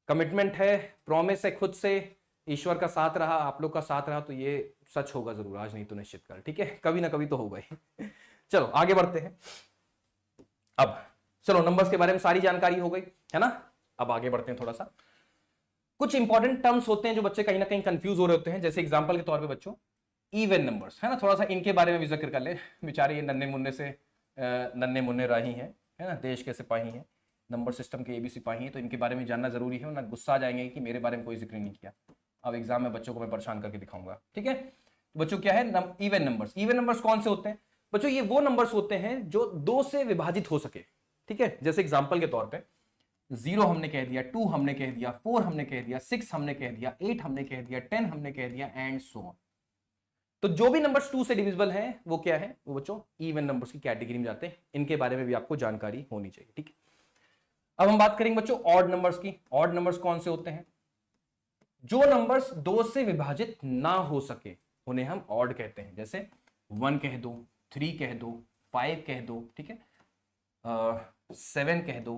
कमिटमेंट है, प्रॉमिस है खुद से, ईश्वर का साथ रहा, आप लोग का साथ रहा तो ये सच होगा जरूर, आज नहीं तो निश्चित कर, ठीक है? कभी ना कभी तो होगा ही। चलो आगे बढ़ते हैं। अब चलो नंबर्स के बारे में सारी जानकारी हो गई है ना। अब आगे बढ़ते हैं। थोड़ा सा कुछ इंपॉर्टेंट टर्म्स होते हैं जो बच्चे कहीं ना कहीं कंफ्यूज हो रहे होते हैं। जैसे एग्जांपल के तौर पे बच्चों इवन नंबर्स है ना, थोड़ा सा इनके बारे में भी जिक्र कर ले। बेचारे ये नन्हे मुन्ने से नन्हे मुन्ने राही हैं, है ना, देश के सिपाही हैं, नंबर सिस्टम के ABC सिपाही हैं, तो इनके बारे में जानना जरूरी है, वरना गुस्सा आ जाएंगे कि मेरे बारे में कोई जिक्र नहीं किया। अब एग्जाम में बच्चों को मैं परेशान करके दिखाऊंगा, ठीक है? तो बच्चों क्या है इवन नंबर्स? इवन नंबर्स कौन से होते हैं बच्चों? ये वो नंबर्स होते हैं जो 2 से विभाजित हो सके, ठीक है? जैसे एग्जांपल के तौर पे 0 हमने कह दिया, 2 हमने कह दिया, 4 हमने कह दिया, 6 हमने कह दिया, 8 हमने कह दिया, 10 हमने कह दिया एंड सो ऑन। तो जो भी नंबर्स 2 से डिविजिबल हैं वो क्या है? वो बच्चों इवन नंबर्स की कैटेगरी में जाते हैं। इनके बारे में भी आपको जानकारी होनी चाहिए, ठीक है? अब हम बात करेंगे बच्चों ऑड नंबर्स की। ऑड नंबर्स कौन से होते हैं? जो नंबर्स 2 से विभाजित ना हो सके उन्हें हम ऑड कहते हैं। जैसे 1 कह दो, 3 कह दो, 5 कह दो, ठीक है, 7 कह दो,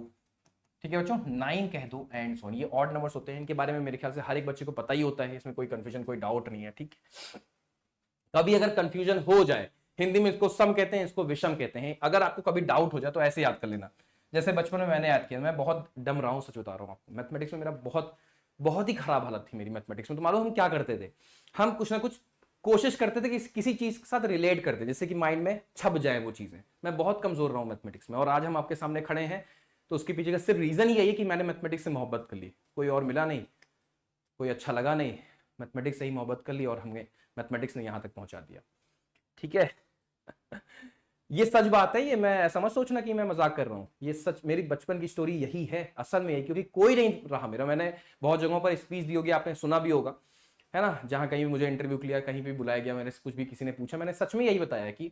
ठीक है बच्चों, 9 कह दो एंड सो ऑन। ये ऑड नंबर्स होते हैं। इनके बारे में मेरे ख्याल से हर एक बच्चे को पता ही होता है, इसमें कोई कंफ्यूजन, कोई डाउट नहीं है, ठीक है? कभी अगर कंफ्यूजन हो जाए, हिंदी में इसको सम कहते हैं, इसको विषम कहते हैं, अगर आपको कभी डाउट हो जाए तो ऐसे याद कर लेना। जैसे बचपन में मैंने याद किया, मैं बहुत डम रहा हूं, सच बता रहा हूं आपको। मैथमेटिक्स में मेरा बहुत ही खराब हालत थी मेरी मैथमेटिक्स में। तो मालूम हम क्या करते थे? हम कुछ ना कुछ कोशिश करते थे कि किसी चीज के साथ रिलेट करते, जैसे कि माइंड में छप जाए वो चीजें। मैं बहुत कमजोर रहा हूं मैथमेटिक्स में, और आज हम आपके सामने खड़े हैं तो उसके पीछे का सिर्फ रीजन ही यही है कि मैंने मैथमेटिक्स से मोहब्बत कर ली। कोई और मिला नहीं, कोई अच्छा लगा नहीं, मैथमेटिक्स से ही मोहब्बत कर ली और हमें मैथमेटिक्स ने यहां तक पहुंचा दिया, ठीक है? ये सच बात है, ये मैं ऐसा मत सोचना कि मैं मजाक कर रहा हूं। ये सच, मेरी बचपन की स्टोरी यही है असल में, क्योंकि कोई नहीं रहा मेरा। मैंने बहुत जगहों पर स्पीच दी होगी, आपने सुना भी होगा, है ना, जहां कहीं भी मुझे इंटरव्यू लिया, कहीं भी बुलाया गया, मैंने कुछ भी किसी ने पूछा, मैंने सच में यही बताया कि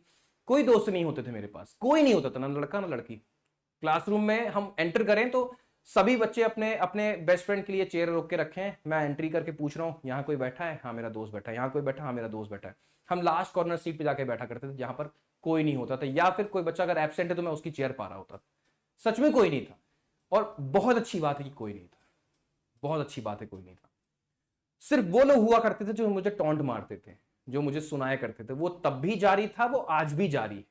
कोई दोस्त नहीं होते थे मेरे पास, कोई नहीं होता था, ना लड़का ना लड़की। क्लासरूम में हम एंटर करें तो सभी बच्चे अपने अपने बेस्ट फ्रेंड के लिए चेयर रोक के रखे हैं। मैं एंट्री करके पूछ रहा हूँ, यहाँ कोई बैठा है? हाँ मेरा दोस्त बैठा है। यहाँ कोई बैठा? हाँ मेरा दोस्त बैठा है। हम लास्ट कॉर्नर सीट पे जाके बैठा करते थे जहां पर कोई नहीं होता था, या फिर कोई बच्चा अगर एब्सेंट है तो मैं उसकी चेयर पा रहा होता था। सच में कोई नहीं था, और बहुत अच्छी बात है कि कोई नहीं था, बहुत अच्छी बात है कोई नहीं था। सिर्फ वो लोग हुआ करते थे जो मुझे टॉन्ट मारते थे, जो मुझे सुनाया करते थे। वो तब भी जारी था, वो आज भी जारी है।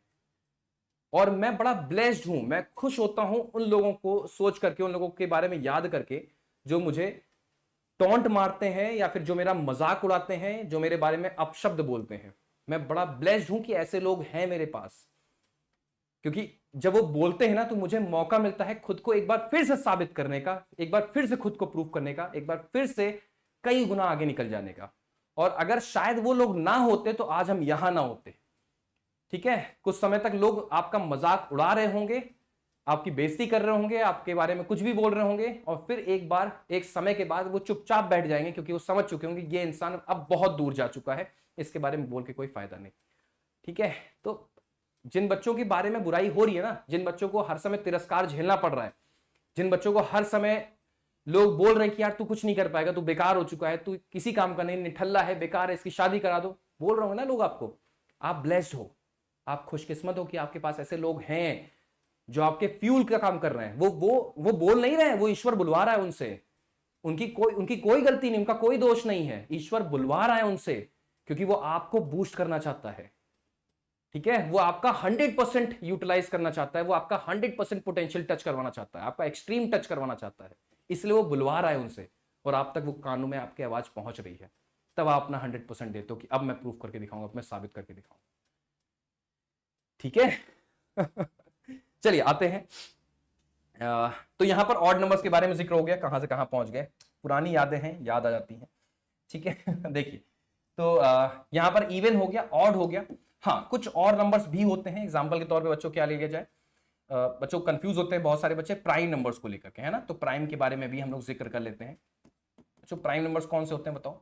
और मैं बड़ा ब्लेस्ड हूं, मैं खुश होता हूं उन लोगों को सोच करके, उन लोगों के बारे में याद करके जो मुझे टॉन्ट मारते हैं या फिर जो मेरा मजाक उड़ाते हैं, जो मेरे बारे में अपशब्द बोलते हैं। मैं बड़ा ब्लेस्ड हूं कि ऐसे लोग हैं मेरे पास, क्योंकि जब वो बोलते हैं ना तो मुझे मौका मिलता है खुद को एक बार फिर से साबित करने का, एक बार फिर से खुद को प्रूव करने का, एक बार फिर से कई गुना आगे निकल जाने का। और अगर शायद वो लोग ना होते तो आज हम यहां ना होते। ठीक है, कुछ समय तक लोग आपका मजाक उड़ा रहे होंगे, आपकी बेइज्जती कर रहे होंगे, आपके बारे में कुछ भी बोल रहे होंगे, और फिर एक बार एक समय के बाद वो चुपचाप बैठ जाएंगे, क्योंकि वो समझ चुके होंगे ये इंसान अब बहुत दूर जा चुका है, इसके बारे में बोल के कोई फायदा नहीं। ठीक है, तो जिन बच्चों के बारे में बुराई हो रही है ना, जिन बच्चों को हर समय तिरस्कार झेलना पड़ रहा है, जिन बच्चों को हर समय लोग बोल रहे हैं कि यार तू कुछ नहीं कर पाएगा, तू बेकार हो चुका है, तू किसी काम का नहीं, निठल्ला है, बेकार है, इसकी शादी करा दो, बोल रहे होंगे ना लोग आपको, आप ब्लेस्ड हो, आप खुशकिस्मत हो कि आपके पास ऐसे लोग हैं जो आपके फ्यूल का काम कर रहे हैं। वो बोल नहीं रहे हैं, वो ईश्वर बुलवा रहा है उनसे, उनकी कोई गलती नहीं, उनका कोई दोष नहीं है, ईश्वर बुलवा रहा है उनसे, क्योंकि वो आपको बूस्ट करना चाहता है। ठीक है, वो आपका 100% यूटिलाइज करना चाहता है, वो आपका 100% पोटेंशियल टच करवाना चाहता है, आपका एक्सट्रीम टच करवाना चाहता है, इसलिए वो बुलवा रहा है उनसे, और आप तक वो कानों में आपकी आवाज पहुंच रही है। तब आप अपना 100% देते हो कि अब मैं प्रूफ करके दिखाऊंगा, अब मैं साबित करके दिखाऊंगा। ठीक है चलिए आते हैं। तो यहां पर ऑड नंबर्स के बारे में जिक्र हो गया, कहां से कहां पहुंच गए, पुरानी यादें हैं, याद आ जाती हैं। ठीक है देखिए, तो यहां पर इवन हो गया, ऑड हो गया। हाँ, कुछ और नंबर्स भी होते हैं, एग्जांपल के तौर पे बच्चों क्या ले लिया जाए, बच्चों कंफ्यूज होते हैं बहुत सारे बच्चे प्राइम नंबर्स को लेकर के, है ना, तो प्राइम के बारे में भी हम लोग जिक्र कर लेते हैं। बच्चों प्राइम नंबर्स कौन से होते हैं बताओ?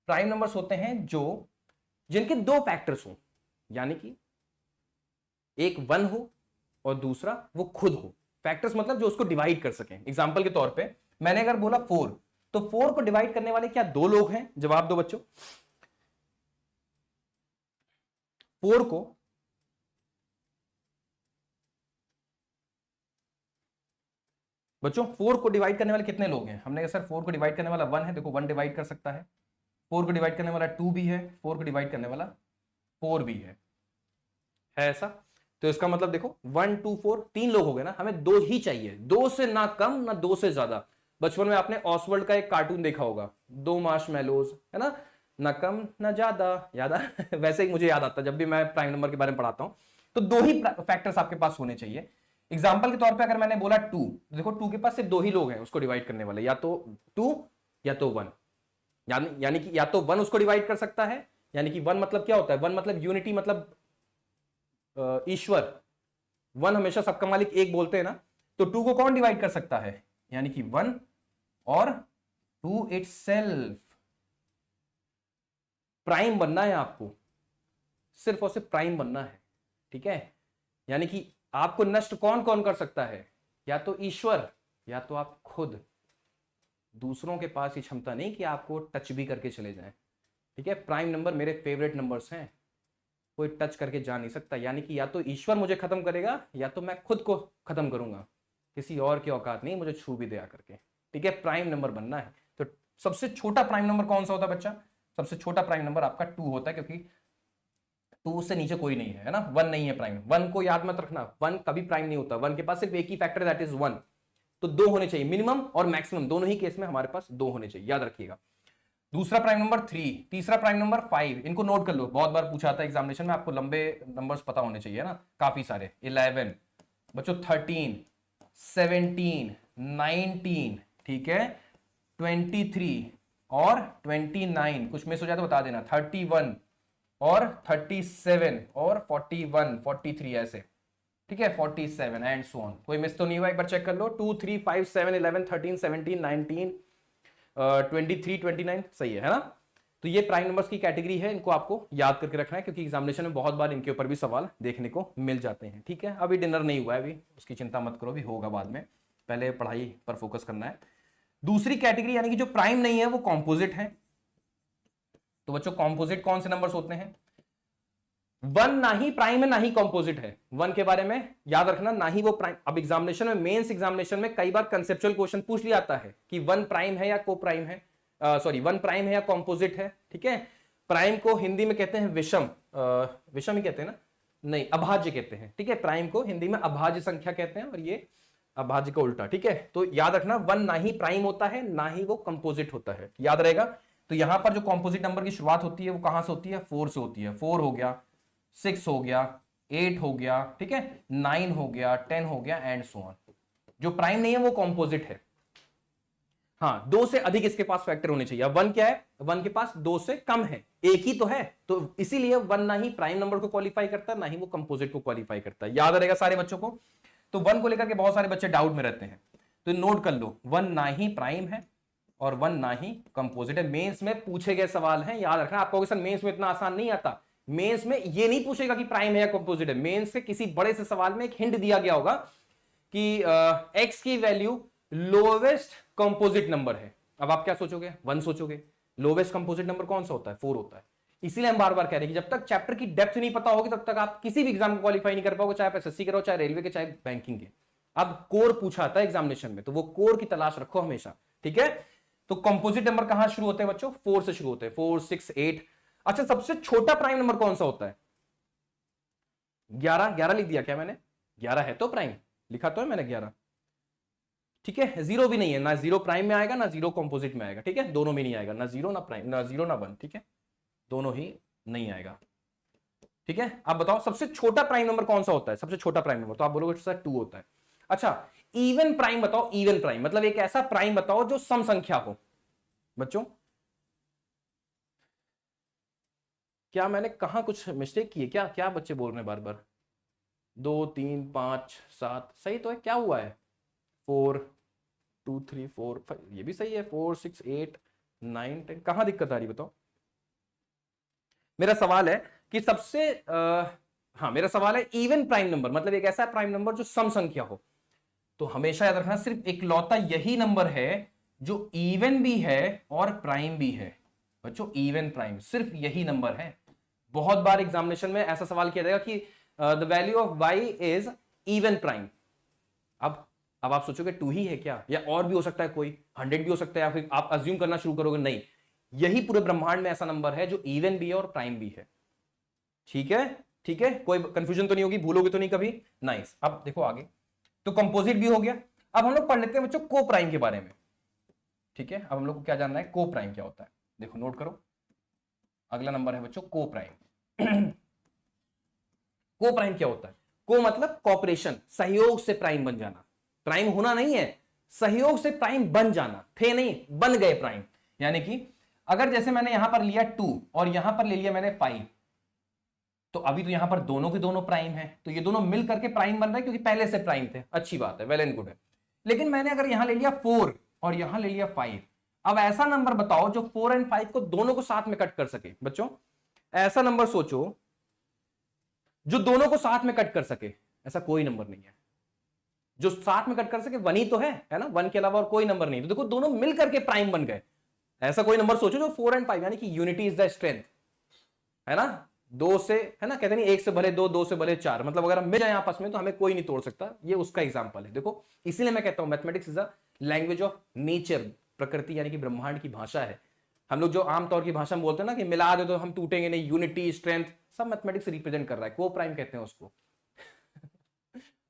प्राइम नंबर्स होते हैं जो जिनके दो फैक्टर्स हो, यानी कि एक 1 हो और दूसरा वो खुद हो। फैक्टर्स मतलब जो उसको डिवाइड कर सकें। एग्जांपल के तौर पे मैंने अगर बोला 4, तो 4 को डिवाइड करने वाले क्या दो लोग हैं? जवाब दो बच्चों। 4 को बच्चों 4 को डिवाइड करने वाले कितने लोग हैं? हमने कहा सर 4 को डिवाइड करने वाला 1 है, देखो 1 डिवाइड कर सकता है, 4 को डिवाइड करने वाला 2 भी है, 4 को डिवाइड करने वाला 4 भी है ऐसा? तो इसका मतलब देखो 1 2 4 3 लोग हो गए ना, हमें 2 ही चाहिए, 2 से ना कम ना 2 से ज्यादा। बचपन में आपने ऑसवर्ल्ड का एक कार्टून देखा होगा, 2 मार्शमैलोज, है ना, ना कम ना ज्यादा, याद आ वैसे ही मुझे याद आता जब भी मैं प्राइम नंबर के बारे में पढ़ाता हूं। तो 2 ही फैक्टर्स आपके पास होने चाहिए। एग्जाम्पल के तौर पर अगर मैंने बोला 2, देखो 2 के पास सिर्फ 2 ही लोग हैं उसको डिवाइड करने वाले, या तो 2 या तो 1, यानी कि या तो 1 उसको डिवाइड कर सकता है, यानी कि 1 मतलब क्या होता है? 1 मतलब यूनिटी, मतलब ईश्वर। 1 हमेशा सबका मालिक एक बोलते हैं ना, तो 2 को कौन डिवाइड कर सकता है? यानी कि 1 और 2 इटसेल्फ। प्राइम बनना है आपको, सिर्फ और सिर्फ प्राइम बनना है। ठीक है, यानी कि आपको नष्ट कौन कौन कर सकता है? या तो ईश्वर या तो आप खुद। दूसरों के पास ये क्षमता नहीं कि आपको टच भी करके चले जाएं। ठीक है, प्राइम नंबर मेरे फेवरेट नंबर्स हैं, कोई टच करके जा नहीं सकता, यानी कि या तो ईश्वर मुझे खत्म करेगा या तो मैं खुद को खत्म करूंगा, किसी और की औकात नहीं मुझे छू भी दिया करके। ठीक है, प्राइम नंबर बनना है। तो सबसे छोटा प्राइम नंबर कौन सा होता है बच्चा? सबसे छोटा प्राइम नंबर आपका 2 होता है, क्योंकि 2 से नीचे कोई नहीं है ना, 1 नहीं है प्राइम। 1 को याद मत रखना, 1 कभी प्राइम नहीं होता, 1 के पास सिर्फ एक ही फैक्टर, दैट इज 1। तो 2 होने चाहिए मिनिमम, और मैक्सिमम दोनों ही केस में हमारे पास 2 होने चाहिए, याद रखिएगा। दूसरा प्राइम नंबर 3, तीसरा प्राइम नंबर 5, इनको नोट कर लो, बहुत बार पूछा था एग्जामिनेशन में, आपको लंबे नंबर्स पता होने चाहिए ना, काफी सारे। 11 बच्चों, 13, 17, 19, ठीक है, 23 और 29, कुछ मिस हो जाए तो बता देना, 31 और 37 और 41, 43 ऐसे। ठीक है, 47 एंड सो ऑन। कोई मिस तो नहीं हुआ? एक बार चेक कर लो, 2 3 5 7 11 13 17 19 23 29, सही है ना? तो ये प्राइम नंबर्स की कैटेगरी है, इनको आपको याद करके रखना है, क्योंकि एग्जामिनेशन में बहुत बार इनके ऊपर भी सवाल देखने को मिल जाते हैं। ठीक है, अभी डिनर नहीं हुआ है, अभी उसकी चिंता मत करो, भी होगा बाद में, पहले पढ़ाई पर फोकस करना है। दूसरी कैटेगरी यानी कि जो प्राइम नहीं है वो कॉम्पोजिट है। तो बच्चों कॉम्पोजिट कौन से नंबर्स होते हैं? 1 ना ही प्राइम है ना ही कॉम्पोजिट है। 1 के बारे में याद रखना, ना ही वो प्राइम। अब एग्जामिनेशन में, मेंस एग्जामिनेशन में कई बार कंसेप्चुअल क्वेश्चन पूछ लिया जाता है कि 1 प्राइम है या को प्राइम है, सॉरी 1 प्राइम है या कॉम्पोजिट है। ठीक है, प्राइम को हिंदी में कहते हैं विषम, विषम ही कहते हैं ना, नहीं अभाज्य कहते हैं। ठीक है, प्राइम को हिंदी में अभाज्य संख्या कहते हैं, और ये अभाज्य का उल्टा। ठीक है, तो याद रखना 1 ना ही प्राइम होता है ना ही वो कंपोजिट होता है, याद रहेगा। तो यहां पर जो कॉम्पोजिट नंबर की शुरुआत होती है वो कहां से होती है? 4 से होती है। 4 हो गया, 6 हो गया, 8 हो गया, ठीक है, 9 हो गया, 10 हो गया एंड सो ऑन। जो प्राइम नहीं है वो कॉम्पोजिट है। हाँ, दो से अधिक इसके पास फैक्टर होने चाहिए। अब वन क्या है, वन के पास दो से कम है, एक ही तो है, तो इसीलिए वन ना ही प्राइम नंबर को क्वालिफाई करता है, ना ही वो कंपोजिट को क्वालिफाई करता है। याद रहेगा सारे बच्चों को। तो वन को लेकर के बहुत सारे बच्चे डाउट में रहते हैं, तो नोट कर लो, वन ना ही प्राइम है और वन ना ही कंपोजिट है। मेंस में पूछे गए सवाल हैं, याद रखना। आपको सर मेंस में इतना आसान नहीं आता, मेंस में ये नहीं पूछेगा कि प्राइम है या कंपोजिट है। मेंस के किसी बड़े से सवाल में एक हिंट दिया गया होगा कि एक्स की वैल्यू लोवेस्ट कंपोजिट नंबर है। अब आप क्या सोचोगे, वन सोचोगे। लोवेस्ट कंपोजिट नंबर कौन सा होता है, 4 होता है। इसीलिए हम बार बार कह रहे हैं कि जब तक चैप्टर की डेप्थ नहीं पता होगी तब तक आप किसी भी एग्जाम को क्वालिफाई नहीं कर पाओगे, चाहे आप एसएससी के रहो, चाहे रेलवे के, चाहे बैंकिंग के। अब कोर पूछा था एग्जामिनेशन में, तो वो कोर की तलाश रखो हमेशा, ठीक है। तो कंपोजिट नंबर कहां शुरू होते हैं बच्चों, 4 से शुरू होते हैं, 4, 6, 8। अच्छा, सबसे छोटा प्राइम नंबर कौन सा होता है, 11। 11 लिख दिया क्या मैंने, 11 है तो प्राइम, लिखा तो है मैंने 11, ठीक है। जीरो भी नहीं है, ना जीरो प्राइम में आएगा ना जीरो कंपोजिट में आएगा, ठीक है। दोनों में नहीं आएगा, ना जीरो ना प्राइम, ना जीरो ना वन, ठीक है, दोनों ही नहीं आएगा, ठीक है। आप बताओ सबसे छोटा प्राइम नंबर कौन सा होता है, सबसे छोटा प्राइम नंबर, तो आप बोलोगे सर 2 होता है। अच्छा, इवन प्राइम बताओ, इवन प्राइम मतलब एक ऐसा प्राइम बताओ जो सम संख्या हो। बच्चों क्या मैंने कहा कुछ मिस्टेक की है क्या, क्या बच्चे बोल रहे हैं बार बार, 2, 3, 5, 7 सही तो है, क्या हुआ है, 4, 2, 3, 4, 5 ये भी सही है, 4, 6, 8, 9, 10 कहां दिक्कत आ रही बताओ। मेरा सवाल है कि सबसे हाँ, मेरा सवाल है इवन प्राइम नंबर मतलब एक ऐसा प्राइम नंबर जो सम संख्या हो। तो हमेशा याद रखना सिर्फ इकलौता यही नंबर है जो इवन भी है और प्राइम भी है। बच्चों इवन प्राइम सिर्फ यही नंबर है। बहुत बार एग्जामिनेशन में ऐसा सवाल किया जाएगा कि the value of y is even prime. अब आप सोचोगे 2 ही है क्या, या और भी हो सकता है, कोई 100 भी हो सकता है, या फिर आप अज्यूम करना शुरू करोगे नहीं, यही पूरे ब्रह्मांड में ऐसा नंबर है जो इवन भी है और प्राइम भी है, ठीक है। ठीक है, कोई कंफ्यूजन तो नहीं होगी, भूलोगे तो नहीं कभी, नाइस। अब देखो आगे, तो कंपोजिट भी हो गया। अब हम लोग पढ़ लेते हैं बच्चों को प्राइम के बारे में, ठीक है। अब हम लोग को क्या जानना है, को प्राइम क्या होता है। देखो नोट करो, अगला नंबर है बच्चों को प्राइम। को प्राइम क्या होता है, को मतलब कॉपरेशन, सहयोग से प्राइम बन जाना। प्राइम होना नहीं है, सहयोग से प्राइम बन जाना, थे नहीं बन गए प्राइम। यानी कि अगर जैसे मैंने यहां पर लिया 2 और यहां पर ले लिया मैंने 5, तो अभी तो यहां पर दोनों के दोनों प्राइम है, तो ये दोनों मिल करके प्राइम बन रहे हैं क्योंकि पहले से प्राइम थे, अच्छी बात है, वेल एंड गुड है। लेकिन मैंने अगर यहां ले लिया 4 और यहां ले लिया 5, अब ऐसा नंबर बताओ जो 4 और 5 को दोनों को साथ में कट कर सके। बच्चों ऐसा नंबर सोचो जो दोनों को साथ में कट कर सके, ऐसा कोई नंबर नहीं है जो साथ में कट कर सके, 1 ही तो है ना, 1 के अलावा और कोई नंबर नहीं। तो देखो दोनों मिल करके प्राइम बन गए। ऐसा कोई नंबर सोचो जो 4 और 5, यानी कि यूनिटी इज द स्ट्रेंथ, है ना। 2 से, है ना, कहते नहीं 1 से भले 2, 2 से भले 4, मतलब अगर हम मिल जाए आपस में तो हमें कोई नहीं तोड़ सकता। ये उसका एग्जांपल है। देखो इसीलिए मैं कहता हूं mathematics is a language of nature, प्रकृति यानी कि ब्रह्मांड की भाषा है। हम लोग जो आमतौर की भाषा में बोलते हैं ना कि मिला दे तो हम टूटेंगे नहीं, यूनिटी स्ट्रेंथ, सब मैथमेटिक्स रिप्रेजेंट कर रहा है। को प्राइम कहते हैं उसको।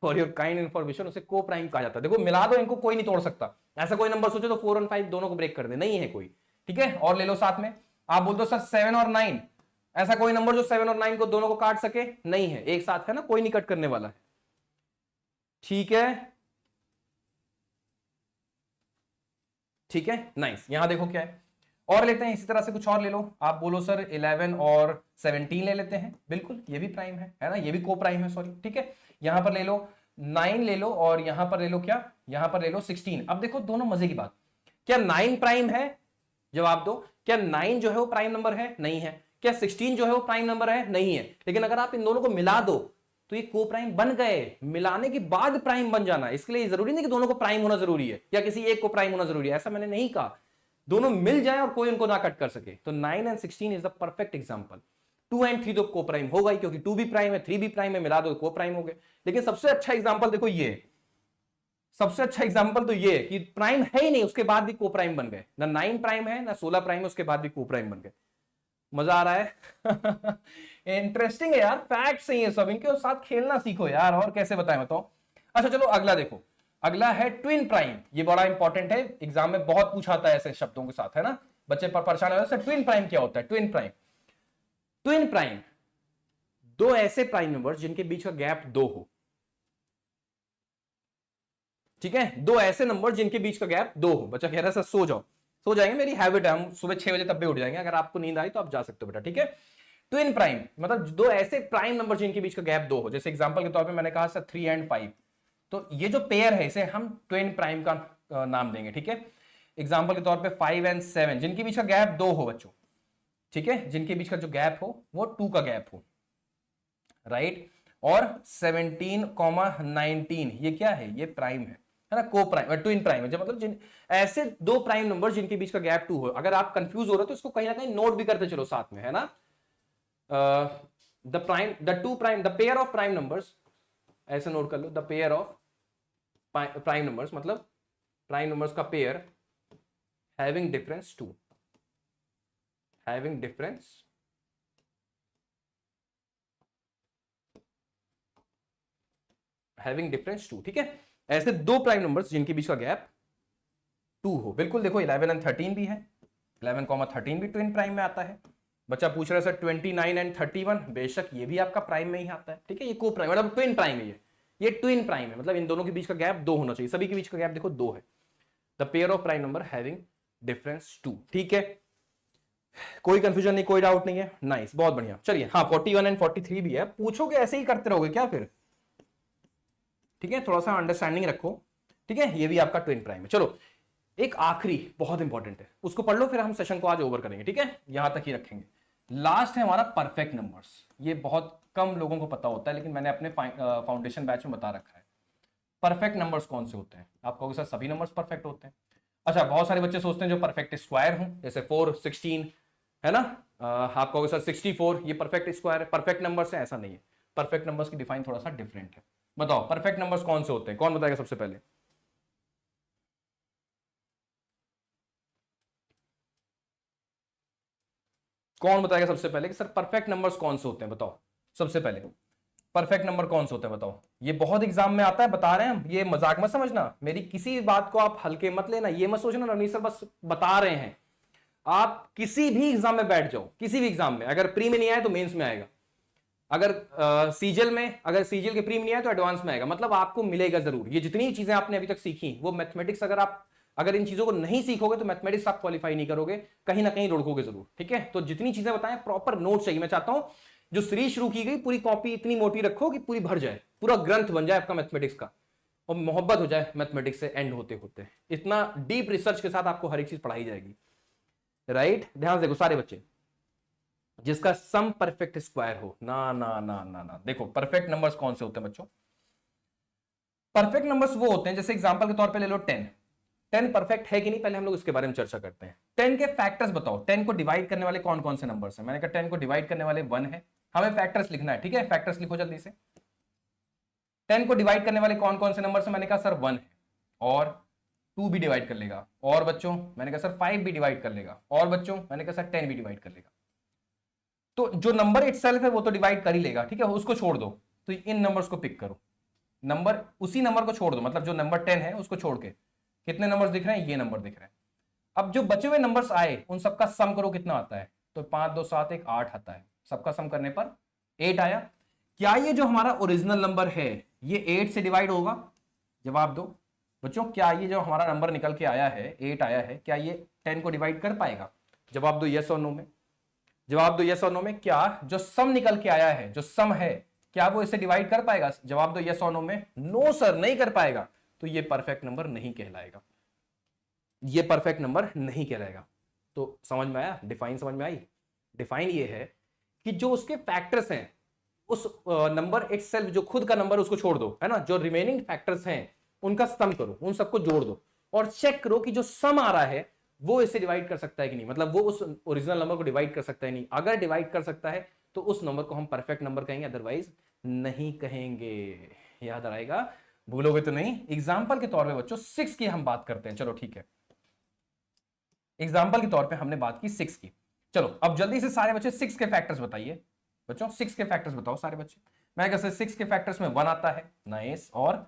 फॉर योर काइंड इन्फॉर्मेशन उसे को प्राइम कहा जाता है। देखो मिला दो, इनको कोई नहीं तोड़ सकता। ऐसा कोई नंबर सोचो तो 4 और 5 दोनों को ब्रेक कर दे, नहीं है कोई, ठीक है। और ले लो साथ में, आप बोल दो सर 7 और 9, ऐसा कोई नंबर जो 7 और 9 को दोनों को काट सके, नहीं है, एक साथ है ना, कोई नहीं कट करने वाला है, ठीक है। ठीक है, नाइस। यहां देखो क्या है, और लेते हैं इसी तरह से कुछ और ले लो। आप बोलो सर 11 और 17 ले लेते हैं, बिल्कुल ये भी प्राइम है ना, ये भी को प्राइम है, सॉरी, ठीक है। यहां पर ले लो 9 ले लो, और यहां पर ले लो क्या, यहां पर ले लो 16। अब देखो दोनों मजे की बात, क्या 9 प्राइम है, जवाब दो, क्या 9 जो है वो प्राइम नंबर है, नहीं है। क्या 16 जो है वो प्राइम नंबर है, नहीं है। लेकिन अगर आप इन दोनों को मिला दो तो ये को प्राइम बन गए, मिलाने के बाद प्राइम बन जाना। इसके लिए जरूरी नहीं कि दोनों को प्राइम होना जरूरी है या किसी एक को प्राइम होना जरूरी है, ऐसा मैंने नहीं कहा। दोनों मिल जाए और कोई उनको ना कट कर सके। तो 9 and 16 is the perfect example. 2 and 3 तो को प्राइम होगा ही, क्योंकि 2 भी प्राइम है, 3 भी प्राइम है, मिला दो को प्राइम हो गए। लेकिन सबसे अच्छा एग्जांपल देखो ये, सबसे अच्छा एग्जांपल तो ये कि प्राइम है ही नहीं, उसके बाद भी को प्राइम बन गए। ना 9 प्राइम है ना 16 प्राइम है, उसके बाद भी को प्राइम बन गए। मजा आ रहा है? इंटरेस्टिंग है यार, फैक्ट सही है सब, इनके साथ खेलना सीखो यार, और कैसे बताएं बताओ। अच्छा चलो अगला देखो, अगला है ट्विन प्राइम। ये बड़ा इंपॉर्टेंट है, एग्जाम में बहुत पूछा आता है ऐसे शब्दों के साथ, है ना, बच्चे पर परेशान हो। ट्विन प्राइम क्या होता है, ट्विन प्राइम, ट्विन प्राइम दो ऐसे प्राइम नंबर्स जिनके बीच का गैप 2 हो। ठीक है, दो ऐसे नंबर जिनके बीच का गैप 2 हो। बच्चा कह रहा है सर सो जाओ, सो जाएंगे, मेरी हैबिट है, हम सुबह 6 बजे तब भी उठ जाएंगे, अगर आपको नींद आई तो आप जा सकते हो बेटा, ठीक है। ट्विन प्राइम मतलब दो ऐसे प्राइम नंबर जिनके बीच का गैप 2 हो, जैसे एग्जांपल के तौर पे मैंने कहा सर 3 एंड 5, तो ये जो पेयर है इसे हम ट्विन प्राइम का नाम देंगे, ठीक है। एग्जांपल के तौर पे 5 एंड 7 जिनके बीच का गैप 2 हो बच्चों, ठीक है, जिनके बीच का जो गैप हो वो 2 का गैप हो, राइट। और 17,19 ये क्या है, ये प्राइम है ना, को प्राइम ट्विन प्राइम है, मतलब जिन ऐसे दो प्राइम नंबर जिनके बीच का गैप 2 हो। अगर आप कंफ्यूज हो रहे हो तो इसको कहीं ना कहीं नोट भी करते चलो साथ में, है ना। The pair of prime numbers, ऐसे नोट कर लो, the pair of prime numbers मतलब प्राइम नंबर्स का pair having difference 2, having difference 2, ठीक है। ऐसे दो प्राइम नंबर्स जिनके बीच का गैप 2 हो। बिल्कुल देखो 11 एंड 13 भी है, 11,13 भी ट्विन प्राइम में आता है। बच्चा पूछ रहा है सर 29 एंड 31, बेशक ये भी आपका प्राइम में ही आता है, ठीक है। ये को प्राइम मतलब ट्विन प्राइम है, ये ट्विन प्राइम है, मतलब इन दोनों के बीच का गैप 2 होना चाहिए, सभी के बीच का गैप देखो 2 है। The pair of prime number having difference 2, ठीक है। कोई कंफ्यूजन नहीं, कोई डाउट नहीं है, नाइस, बहुत बढ़िया। चलिए हाँ 41 एंड 43 भी है, पूछोगे ऐसे ही करते रहोगे क्या फिर, ठीक है, थोड़ा सा अंडरस्टैंडिंग रखो, ठीक है। ये भी आपका ट्विन प्राइम है। चलो एक आखिरी बहुत इंपॉर्टेंट है, उसको पढ़ लो, फिर हम सेशन को आज ओवर करेंगे, ठीक है, यहां तक ही रखेंगे। लास्ट है हमारा परफेक्ट नंबर्स। ये बहुत कम लोगों को पता होता है, लेकिन मैंने अपने फाउंडेशन बैच में बता रखा है। परफेक्ट नंबर्स कौन से होते हैं, आप कहोगे सर सभी नंबर्स परफेक्ट होते हैं। अच्छा, बहुत सारे बच्चे सोचते हैं जो परफेक्ट स्क्वायर हो, जैसे 4, 16, है ना। आप कहोगे सर 64 ये परफेक्ट स्क्वायर है, परफेक्ट नंबर्स है, ऐसा नहीं है। परफेक्ट नंबर्स की डिफाइन थोड़ा सा डिफरेंट है। बताओ परफेक्ट नंबर्स कौन से होते हैं, कौन बताएगा सबसे पहले। कौन बताएगा सबसे पहले कि सर परफेक्ट नंबर्स कौन से होते हैं, बताओ सबसे पहले परफेक्ट नंबर कौन से होते हैं बताओ। ये बहुत एग्जाम में आता है, बता रहे हैं हम, ये मजाक मत समझना, मेरी किसी बात को आप हल्के मत लेना, ये मत सोचना रवनीत सर बस बता रहे हैं। आप किसी भी एग्जाम में बैठ जाओ, किसी भी एग्जाम में, अगर प्री में नहीं आया तो मेंस में आएगा, अगर सीजल में, अगर सीजल के प्री में नहीं आया तो एडवांस में आएगा, मतलब आपको मिलेगा जरूर। ये जितनी चीजें आपने अभी तक सीखी वो मैथमेटिक्स, अगर इन चीजों को नहीं सीखोगे तो मैथमेटिक्स आप क्वालिफाई नहीं करोगे, कहीं ना कहीं रुड़कोगे जरूर, ठीक है। तो जितनी चीजें बताएं प्रॉपर नोट चाहिए। मैं चाहता हूं जो सीरीज शुरू की गई पूरी कॉपी इतनी मोटी रखो कि पूरी भर जाए, पूरा ग्रंथ बन जाए आपका मैथमेटिक्स का, और मोहब्बत हो जाए मैथमेटिक्स से एंड होते होते। इतना डीप रिसर्च के साथ आपको हर एक चीज पढ़ाई जाएगी, राइट। ध्यान से देखो सारे बच्चे, जिसका सम परफेक्ट स्क्वायर हो, ना ना ना ना ना। देखो परफेक्ट नंबर्स कौन से होते हैं बच्चों, परफेक्ट नंबर्स वो होते हैं, जैसे एग्जांपल के तौर पे ले लो 10, 10 परफेक्ट है कि नहीं, पहले हम लोग इसके बारे में चर्चा करते हैं। 10 के फैक्टर्स बताओ, 10 को डिवाइड करने वाले कौन कौन से नंबर्स हैं। मैंने कहा 10 को डिवाइड करने वाले 1 है, हमें फैक्टर्स लिखना है, ठीक है, फैक्टर्स लिखो जल्दी से। 10 को डिवाइड करने वाले कौन कौन से नंबर्स हैं, मैंने कहा सर 1 है, और 2 भी डिवाइड कर लेगा, और बच्चों मैंने कहा सर 5 भी डिवाइड कर लेगा, और बच्चों मैंने कहा सर 10 भी डिवाइड कर लेगा। तो जो नंबर इटसेल्फ है वो तो डिवाइड कर ही लेगा, ठीक है, उसको छोड़ दो। तो इन नंबर्स को पिक करो, नंबर उसी नंबर को छोड़ दो, मतलब जो नंबर 10 है उसको छोड़ के कितने नंबर्स दिख रहे हैं, ये नंबर दिख रहे हैं। अब जो बचे हुए नंबर्स आए उन सबका सम करो, कितना आता है, तो 5 2 7 1 8 आता है, सबका सम करने पर 8 आया। क्या ये जो हमारा ओरिजिनल नंबर है ये 8 से डिवाइड होगा, जवाब दो बच्चों। क्या ये जो हमारा नंबर निकल के आया है 8 आया है, क्या ये 10 को डिवाइड कर पाएगा, जवाब दो यस और नो में, जवाब दो यस और नो में। क्या जो सम निकल के आया है, जो सम है, क्या वो इसे डिवाइड कर पाएगा, जवाब दो यस और नो में। नो सर नहीं कर पाएगा, तो ये परफेक्ट नंबर नहीं कहलाएगा, ये परफेक्ट नंबर नहीं कहलाएगा। तो समझ में आया, डिफाइन समझ में आई। डिफाइन ये है कि जो उसके फैक्टर्स हैं उस नंबर इटसेल्फ, जो खुद का नंबर उसको छोड़ दो, है ना, जो रिमेनिंग फैक्टर्स हैं उनका सम करो, उन सबको जोड़ दो और चेक करो कि जो सम आ रहा है वो इसे डिवाइड कर सकता है कि नहीं, मतलब वो उस ओरिजिनल नंबर को डिवाइड कर सकता है नहीं। अगर डिवाइड कर सकता है तो उस नंबर को हम परफेक्ट नंबर कहेंगे, अदरवाइज नहीं कहेंगे। याद आएगा, भूलोगे तो नहीं। एग्जाम्पल के तौर पे बच्चों 6 की हम बात करते हैं, चलो ठीक है, एग्जाम्पल के तौर पे हमने बात की 6 की। चलो अब जल्दी से सारे बच्चे 6 के फैक्टर्स बताइए बच्चों, 6 के फैक्टर्स बताओ सारे बच्चे। मैं कैसे 6 के फैक्टर्स में 1 आता है, नाइस, और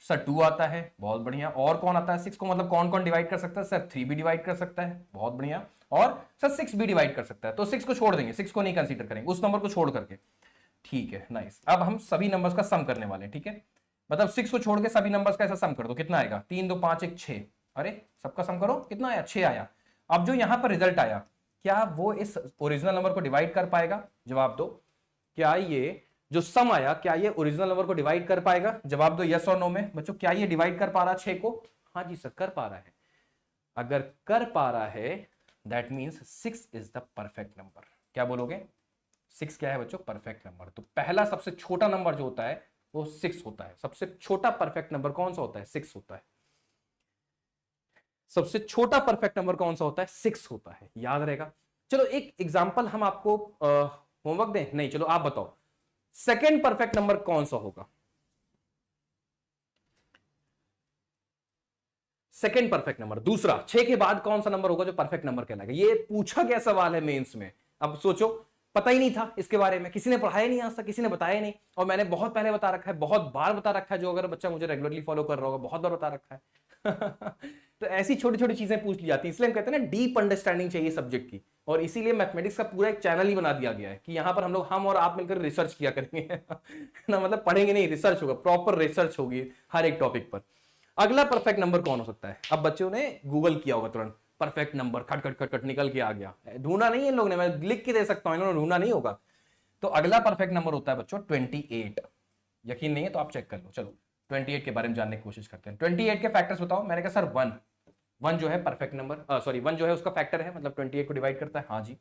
सर 2 आता है, बहुत बढ़िया। और कौन आता है 6 को, मतलब कौन कौन डिवाइड कर सकता है, सर 3 भी डिवाइड कर सकता है, बहुत बढ़िया, और सर 6 भी डिवाइड कर सकता है। तो 6 को छोड़ देंगे, 6 को नहीं कंसीडर करेंगे, उस नंबर को छोड़ करके, ठीक है, नाइस। अब हम सभी नंबर्स का सम करने वाले हैं, ठीक है। मतलब 6 को छोड़ के सभी नंबर्स का ऐसा सम कर दो, कितना आएगा? 3 2 5 1 6। अरे सबका सम करो, कितना आया? 6 आया। अब जो यहां पर रिजल्ट आया, क्या वो इस ओरिजिनल नंबर को डिवाइड कर पाएगा? जवाब दो। क्या ये जो सम आया, क्या ये ओरिजिनल नंबर को डिवाइड कर पाएगा? जवाब दो यस और नो में। बच्चों क्या ये डिवाइड कर पा रहा 6 को? हाँ जी सर, कर पा रहा है। अगर कर पा रहा है, that means 6 is the perfect number. क्या बोलोगे? 6 क्या है बच्चों? Perfect number. तो पहला सबसे छोटा नंबर जो होता है वो 6 होता है। सबसे छोटा परफेक्ट नंबर कौन सा होता है? 6 होता है। सबसे छोटा परफेक्ट नंबर कौन सा होता है? 6 होता है, याद रहेगा। चलो एक एग्जांपल हम आपको होमवर्क दें? नहीं, चलो आप बताओ सेकंड परफेक्ट नंबर कौन सा होगा? सेकंड परफेक्ट नंबर दूसरा 6 के बाद कौन सा नंबर होगा जो परफेक्ट नंबर कहलाएगा? ये पूछा गया सवाल है मेंस में। अब सोचो, पता ही नहीं था इसके बारे में, किसी ने पढ़ाया नहीं आज तक, किसी ने बताया नहीं, और मैंने बहुत पहले बता रखा है, बहुत बार बता रखा है। जो अगर बच्चा मुझे रेगुलरली फॉलो कर रहा होगा, बहुत बार बता रखा है। तो ऐसी छोटी छोटी चीजें पूछ ली जाती है, इसलिए हम कहते हैं ना डीप अंडरस्टैंडिंग चाहिए सब्जेक्ट की। और इसीलिए मैथमेटिक्स का पूरा एक चैनल ही बना दिया गया है कि यहां पर हम और आप मिलकर रिसर्च किया करेंगे। ना मतलब पढ़ेंगे नहीं, रिसर्च होगा, प्रॉपर रिसर्च होगी हर एक टॉपिक पर। अगला परफेक्ट नंबर कौन हो सकता है? अब बच्चों ने गूगल किया होगा तुरंत, परफेक्ट नंबर खट खट खट खट निकल के आ गया। ढूंढा नहीं है इन लोगों ने, मैं लिख के दे सकता हूं, इन्होंने ढूंढा नहीं होगा। तो अगला परफेक्ट नंबर होता है बच्चों 28। यकीन नहीं है तो आप चेक कर लो। चलो 28 के बारे में जानने की कोशिश करते हैं। 28 के फैक्टर्स बताओ। मैंने कहा सर 1 जो है परफेक्ट नंबर, सॉरी 1 जो है उसका फैक्टर है, मतलब 28 को डिवाइड करता है। हाँ जी।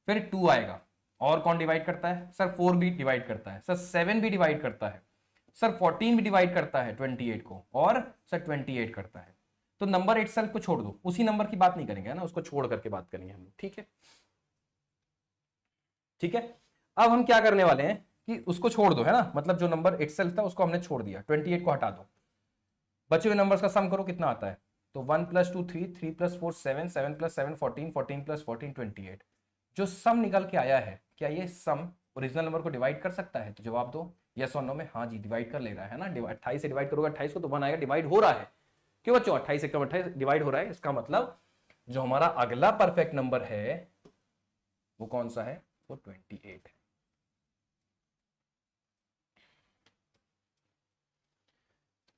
फिर 2 आएगा, और कौन डिवाइड करता है? सर 4 भी डिवाइड करता है, सर 7 भी डिवाइड करता है, सर 14 भी डिवाइड करता है 28 को, और सर 28 करता है। तो नंबर इटसेल्फ को छोड़ दो, उसी नंबर की बात नहीं करेंगे ना, उसको छोड़ करके बात करेंगे हम लोग। ठीक है, ठीक है। अब हम क्या करने वाले हैं कि उसको छोड़ दो, है ना, मतलब जो नंबर इटसेल्फ था उसको हमने छोड़ दिया, 28 को हटा दो। बचे हुए नंबर्स का सम करो, कितना आता है? तो 1 + 2 3, 3 + 4 7, 7 + 7 14, 14 + 14 28। जो सम निकल के आया है, क्या ये सम ओरिजिनल नंबर को डिवाइड कर सकता है? तो जवाब दो यस और नो में। हाँ जी, डिवाइड कर ले रहा है ना। 28 से डिवाइड करोगे 28 को तो 1 आएगा, डिवाइड हो रहा है। क्यों बच्चों? 28 से 28 डिवाइड हो रहा है, इसका मतलब जो हमारा अगला परफेक्ट नंबर है वो कौन सा है? वो 28 है।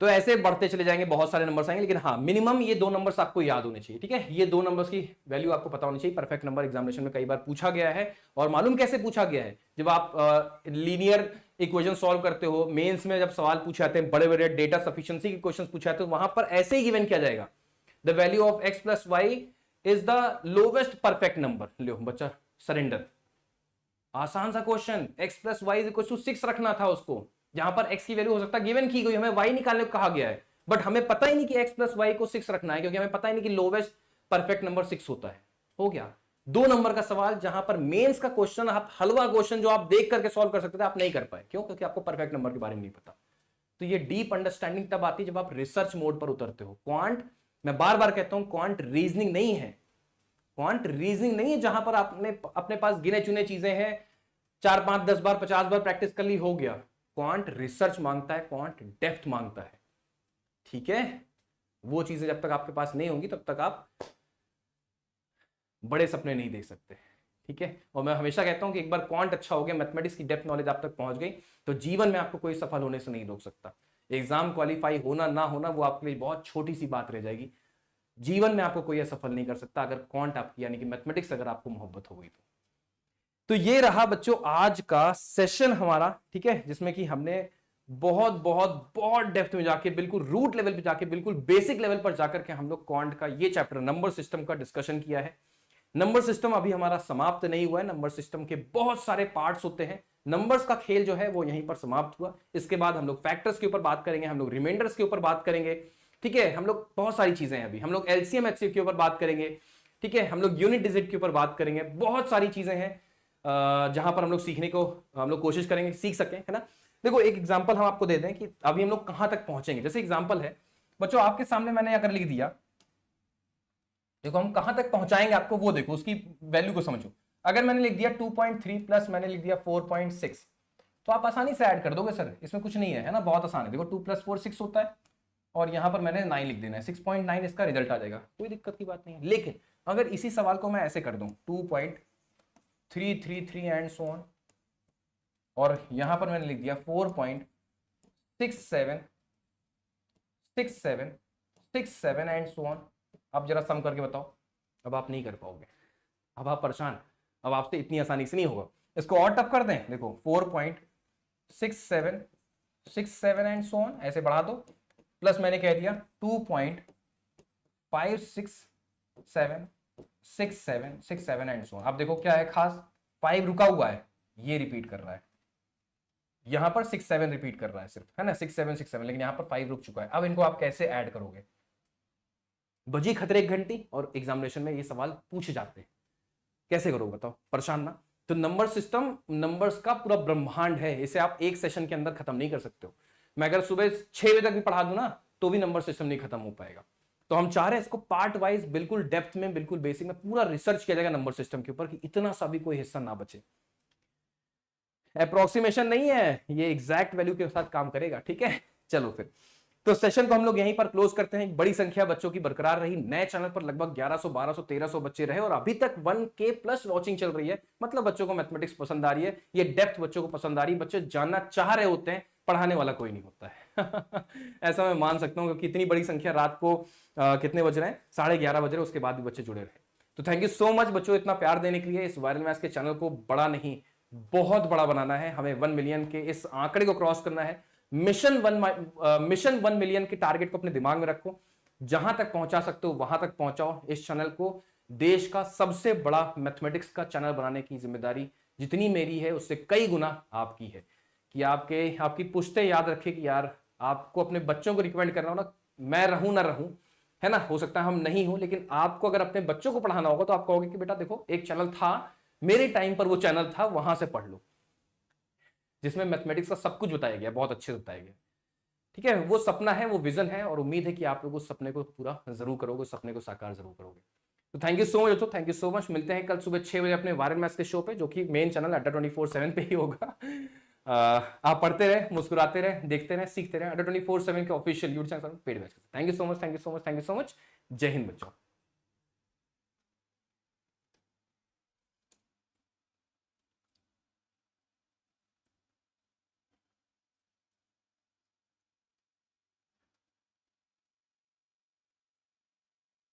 तो ऐसे बढ़ते चले जाएंगे, बहुत सारे नंबर्स आएंगे, लेकिन हाँ मिनिमम ये 2 नंबर्स आपको याद होने चाहिए। ठीक है, ये 2 नंबर्स की वैल्यू आपको पता होनी चाहिए। परफेक्ट नंबर एग्जामिनेशन में कई बार पूछा गया है, और मालूम कैसे पूछा गया है? जब आप लीनियर इक्वेशन सॉल्व करते हो, मेंस में जब सवाल पूछे जाते हैं, बड़े बड़े डेटा सफिशिएंसी के क्वेश्चन पूछे जाते हैं, वहां पर ऐसे ही गिवन किया जाएगा, the value of x + y is the lowest perfect number. लो बच्चा सरेंडर, आसान सा क्वेश्चन। x + y = 6 रखना था उसको, जहां पर x की वैल्यू हो सकता है गिवन की गई, हमें y निकालने को कहा गया है, बट हमें पता ही नहीं कि x + y को 6 रखना है, क्योंकि हमें पता ही नहीं कि लोवेस्ट परफेक्ट नंबर 6 होता है। हो गया 2 नंबर का सवाल, जहां पर मेंस का क्वेश्चन, आप हलवा क्वेश्चन जो आप देख करके सॉल्व कर सकते थे, आप नहीं कर पाए। क्यों? क्योंकि आपको परफेक्ट नंबर के बारे में नहीं पता। तो ये डीप अंडरस्टैंडिंग तब आती है जब आप रिसर्च मोड पर उतरते हो। क्वांट, मैं बार बार कहता हूं, क्वांट रीजनिंग नहीं है। क्वांट रीजनिंग नहीं है जहां पर आपने अपने पास गिने चुने चीजें हैं, 4 5 10 बार 50 बार प्रैक्टिस कर ली, हो गया। क्वांट रिसर्च मांगता है, क्वांट डेप्थ मांगता है। ठीक है, वो चीजें जब तक आपके पास नहीं होंगी तब तक आप बड़े सपने नहीं देख सकते। ठीक है, और मैं हमेशा कहता हूं कि एक बार क्वांट अच्छा हो गया, मैथमेटिक्स की डेप्थ नॉलेज आप तक पहुंच गई, तो जीवन में आपको कोई सफल होने से नहीं रोक सकता। एग्जाम क्वालिफाई होना ना होना वो आपके लिए बहुत छोटी सी बात रह जाएगी। जीवन में आपको कोई असफल नहीं कर सकता अगर क्वांट आपकी, यानी कि मैथमेटिक्स अगर आपको मोहब्बत हो गई तो ये रहा बच्चों आज का सेशन हमारा। ठीक है, जिसमें कि हमने बहुत बहुत बहुत डेप्थ में जाके, बिल्कुल रूट लेवल पे जाके, बिल्कुल बेसिक लेवल पर जाकर के हम लोग क्वांट का ये चैप्टर नंबर सिस्टम का डिस्कशन किया है। नंबर सिस्टम अभी हमारा समाप्त नहीं हुआ है, नंबर सिस्टम के बहुत सारे पार्ट्स होते हैं। नंबर्स का खेल जो है वो यहीं पर समाप्त हुआ। इसके बाद हम लोग फैक्टर्स के ऊपर बात करेंगे, हम लोग रिमाइंडर्स के ऊपर बात करेंगे। ठीक है, हम लोग बहुत सारी चीजें हैं, अभी हम लोग एलसीएम एचसीएफ के ऊपर बात करेंगे। ठीक है, हम लोग यूनिट डिजिट के ऊपर बात करेंगे। बहुत सारी चीजें हैं जहां पर हम लोग सीखने को हम लोग कोशिश करेंगे, सीख सकें, है ना। देखो एक एग्जांपल हम आपको दे दें कि अभी हम लोग कहां तक पहुंचेंगे। जैसे एग्जांपल है बच्चों, आपके सामने मैंने अगर लिख दिया, देखो हम कहां तक पहुंचाएंगे आपको, वो देखो, उसकी वैल्यू को समझो। अगर मैंने लिख दिया 2.3 प्लस मैंने लिख दिया 4.6, तो आप आसानी से ऐड कर दोगे सर, इसमें कुछ नहीं है ना, बहुत आसान है। देखो 2 + 4 6 होता है, और यहां पर मैंने 9 लिख देना है, 6.9 इसका रिजल्ट आ जाएगा, कोई दिक्कत की बात नहीं है। लेकिन अगर इसी सवाल को मैं ऐसे कर दूं 2.333 एंड सो ऑन, और यहां पर मैंने लिख दिया 4.67 6 7 एंड सो ऑन। अब जरा सम करके बताओ। अब आप नहीं कर पाओगे, अब आप परेशान, अब आपसे इतनी आसानी से नहीं होगा। इसको और टफ कर दें, देखो 4.67 एंड सो ऑन, ऐसे बढ़ा दो, प्लस मैंने कह दिया 2.567 एंड सो ऑन। अब देखो क्या है खास, 5 रुका हुआ है, ये रिपीट कर रहा है, यहां पर 6 7 रिपीट कर रहा है सिर्फ, है ना, 6 7 लेकिन यहां पर 5 रुक चुका है। अब इनको आप कैसे ऐड करोगे? बजी खतरे की घंटी और एग्जामिनेशन में ये सवाल पूछे जाते हैं, कैसे करोगे बताओ? परेशान ना। तो नंबर सिस्टम, नंबर्स का पूरा ब्रह्मांड है, इसे आप एक सेशन के अंदर खत्म नहीं कर सकते हो। मैं अगर सुबह 6 बजे तक भी पढ़ा दूं ना तो भी नंबर सिस्टम नहीं खत्म हो पाएगा। तो हम चाह रहे हैं इसको पार्ट वाइज, बिल्कुल डेप्थ में, बिल्कुल बेसिक में पूरा रिसर्च किया जाएगा नंबर सिस्टम के ऊपर, कि इतना सा भी कोई हिस्सा ना बचे। अप्रोक्सीमेशन नहीं है, ये एग्जैक्ट वैल्यू के साथ काम करेगा, ठीक है। चलो फिर तो सेशन को हम लोग यहीं पर क्लोज करते हैं। बड़ी संख्या बच्चों की बरकरार रही, नए चैनल पर लगभग 1100 1200 1300 बच्चे रहे और अभी तक 1K प्लस वॉचिंग चल रही है। मतलब बच्चों को मैथमेटिक्स पसंद आ रही है, ये डेप्थ बच्चों को पसंद आ रही है, बच्चे जानना चाह रहे होते हैं, पढ़ाने वाला कोई नहीं होता है। ऐसा मैं मान सकता हूं, क्योंकि इतनी बड़ी संख्या रात को कितने बज रहे हैं, 11:30 बज रहे, उसके बाद भी बच्चे जुड़े रहे। तो थैंक यू सो मच बच्चों, इतना प्यार देने के लिए। इस वायरल मैथ्स के चैनल को बड़ा नहीं, बहुत बड़ा बनाना है हमें, 1 मिलियन के इस आंकड़े को क्रॉस करना है। मिशन 1 मिलियन के टारगेट को अपने दिमाग में रखो, जहां तक पहुंचा सकते हो वहां तक पहुंचाओ। इस चैनल को देश का सबसे बड़ा मैथमेटिक्स का चैनल बनाने की जिम्मेदारी जितनी मेरी है उससे कई गुना आपकी है। कि आपकी पुश्ते याद रखे कि यार आपको अपने बच्चों को रिकमेंड करना हो ना, मैं रहूं ना रहूं, है ना, हो सकता है हम नहीं हो, लेकिन आपको अगर अपने बच्चों को पढ़ाना होगा तो आप कहोगे कि बेटा देखो एक चैनल था, मेरे टाइम पर वो चैनल था, वहां से पढ़ लो, जिसमें मैथमेटिक्स का सब कुछ बताया गया, बहुत अच्छे से बताया गया। ठीक है, वो सपना है, वो विजन है, और उम्मीद है कि आप लोग उस सपने को पूरा जरूर करोगे, सपने को साकार जरूर करोगे। तो थैंक यू सो मच दोस्तों, थैंक यू सो मच। मिलते हैं कल सुबह 6 बजे अपने वायरल मैथ्स के शो पे, जो कि मेन चैनल अड्डा 24/7 पे ही होगा। आप पढ़ते रहे, मुस्कुराते रहे, देखते रहे, सीखते रहे। अड्डा 24/7 के official YouTube channel paid batch. Thank you so much, thank you so much, thank you so much. जय हिंद बच्चों।